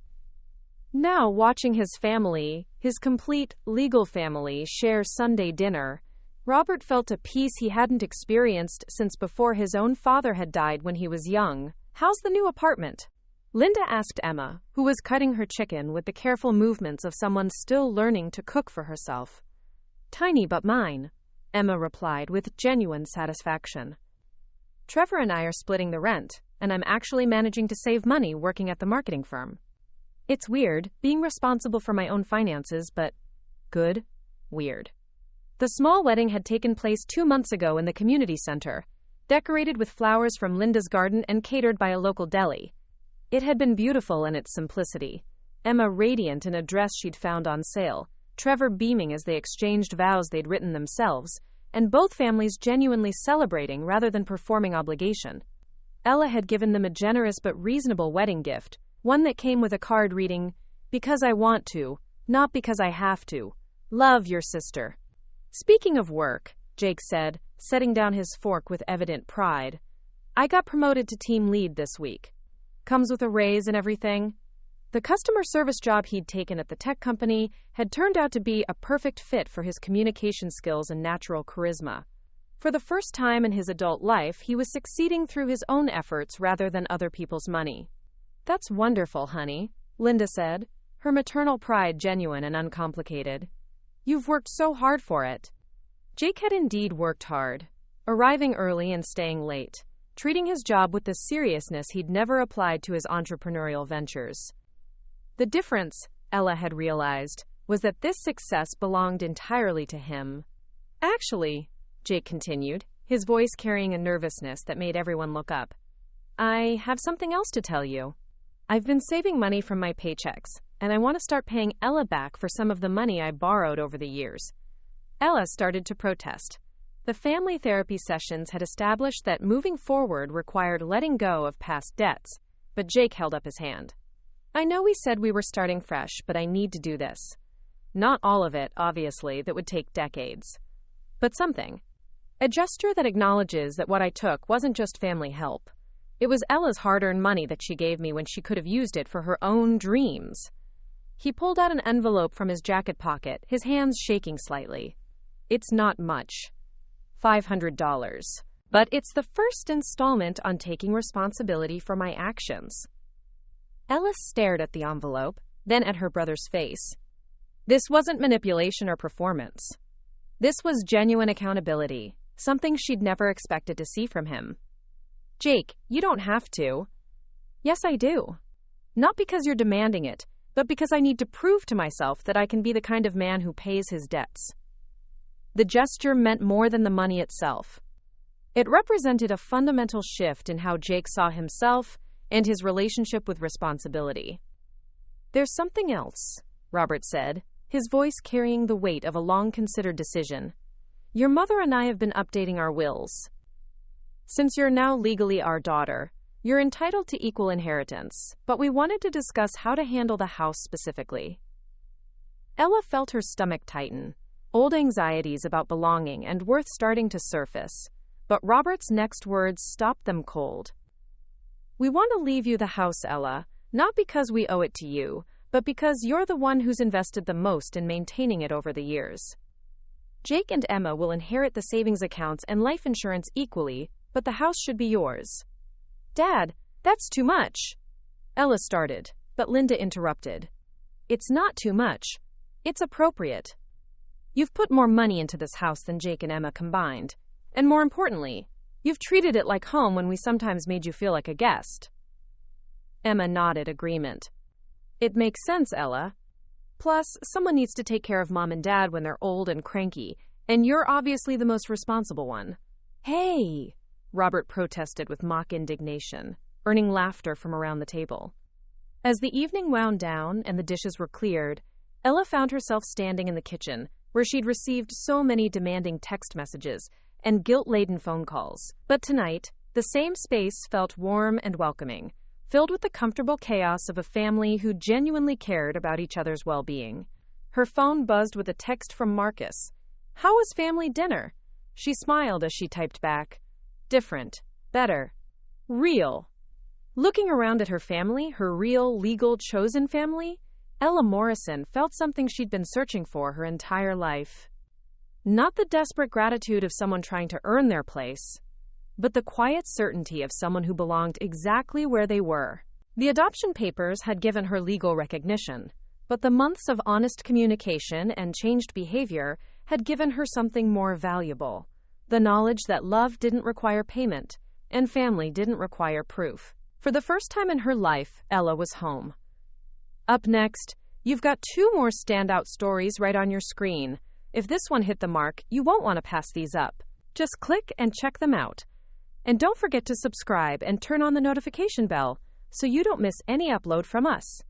Speaker 1: Now, watching his family, his complete, legal family, share Sunday dinner, Robert felt a peace he hadn't experienced since before his own father had died when he was young. "How's the new apartment?" Linda asked Emma, who was cutting her chicken with the careful movements of someone still learning to cook for herself. "Tiny but mine," Emma replied with genuine satisfaction. "Trevor and I are splitting the rent, and I'm actually managing to save money working at the marketing firm. It's weird, being responsible for my own finances, but good, weird." The small wedding had taken place 2 months ago in the community center, decorated with flowers from Linda's garden and catered by a local deli. It had been beautiful in its simplicity, Emma radiant in a dress she'd found on sale, Trevor beaming as they exchanged vows they'd written themselves, and both families genuinely celebrating rather than performing obligation. Ella had given them a generous but reasonable wedding gift, one that came with a card reading, Because I want to, not because I have to. Love, your sister. Speaking of work, Jake said, setting down his fork with evident pride, I got promoted to team lead this week. Comes with a raise and everything. The customer service job he'd taken at the tech company had turned out to be a perfect fit for his communication skills and natural charisma. For the first time in his adult life, he was succeeding through his own efforts rather than other people's money. That's wonderful, honey, Linda said, her maternal pride genuine and uncomplicated. You've worked so hard for it. Jake had indeed worked hard, arriving early and staying late, treating his job with the seriousness he'd never applied to his entrepreneurial ventures. The difference, Ella had realized, was that this success belonged entirely to him. Actually, Jake continued, his voice carrying a nervousness that made everyone look up, I have something else to tell you. I've been saving money from my paychecks, and I want to start paying Ella back for some of the money I borrowed over the years. Ella started to protest. The family therapy sessions had established that moving forward required letting go of past debts, but Jake held up his hand. I know we said we were starting fresh, but I need to do this. Not all of it, obviously, that would take decades. But something. A gesture that acknowledges that what I took wasn't just family help. It was Ella's hard-earned money that she gave me when she could have used it for her own dreams. He pulled out an envelope from his jacket pocket, his hands shaking slightly. It's not much. $500. But it's the first installment on taking responsibility for my actions. Ella stared at the envelope, then at her brother's face. This wasn't manipulation or performance. This was genuine accountability, something she'd never expected to see from him. Jake, you don't have to. Yes, I do. Not because you're demanding it, but because I need to prove to myself that I can be the kind of man who pays his debts. The gesture meant more than the money itself. It represented a fundamental shift in how Jake saw himself and his relationship with responsibility. There's something else, Robert said, his voice carrying the weight of a long-considered decision. Your mother and I have been updating our wills. Since you're now legally our daughter, you're entitled to equal inheritance, but we wanted to discuss how to handle the house specifically. Ella felt her stomach tighten, old anxieties about belonging and worth starting to surface, but Robert's next words stopped them cold. We want to leave you the house, Ella, not because we owe it to you, but because you're the one who's invested the most in maintaining it over the years. Jake and Emma will inherit the savings accounts and life insurance equally, but the house should be yours. Dad, that's too much. Ella started, but Linda interrupted. It's not too much. It's appropriate. You've put more money into this house than Jake and Emma combined. And more importantly, you've treated it like home when we sometimes made you feel like a guest. Emma nodded agreement. It makes sense, Ella. Plus, someone needs to take care of Mom and Dad when they're old and cranky, and you're obviously the most responsible one. Hey, Robert protested with mock indignation, earning laughter from around the table. As the evening wound down and the dishes were cleared, Ella found herself standing in the kitchen, where she'd received so many demanding text messages and guilt-laden phone calls. But tonight, the same space felt warm and welcoming, filled with the comfortable chaos of a family who genuinely cared about each other's well-being. Her phone buzzed with a text from Marcus. How was family dinner? She smiled as she typed back. Different. Better. Real. Looking around at her family, her real, legal, chosen family, Ella Morrison felt something she'd been searching for her entire life. Not the desperate gratitude of someone trying to earn their place, but the quiet certainty of someone who belonged exactly where they were. The adoption papers had given her legal recognition, but the months of honest communication and changed behavior had given her something more valuable, the knowledge that love didn't require payment and family didn't require proof. For the first time in her life, Ella was home. Up next, you've got 2 more standout stories right on your screen. If this one hit the mark, you won't want to pass these up. Just click and check them out. And don't forget to subscribe and turn on the notification bell so you don't miss any upload from us.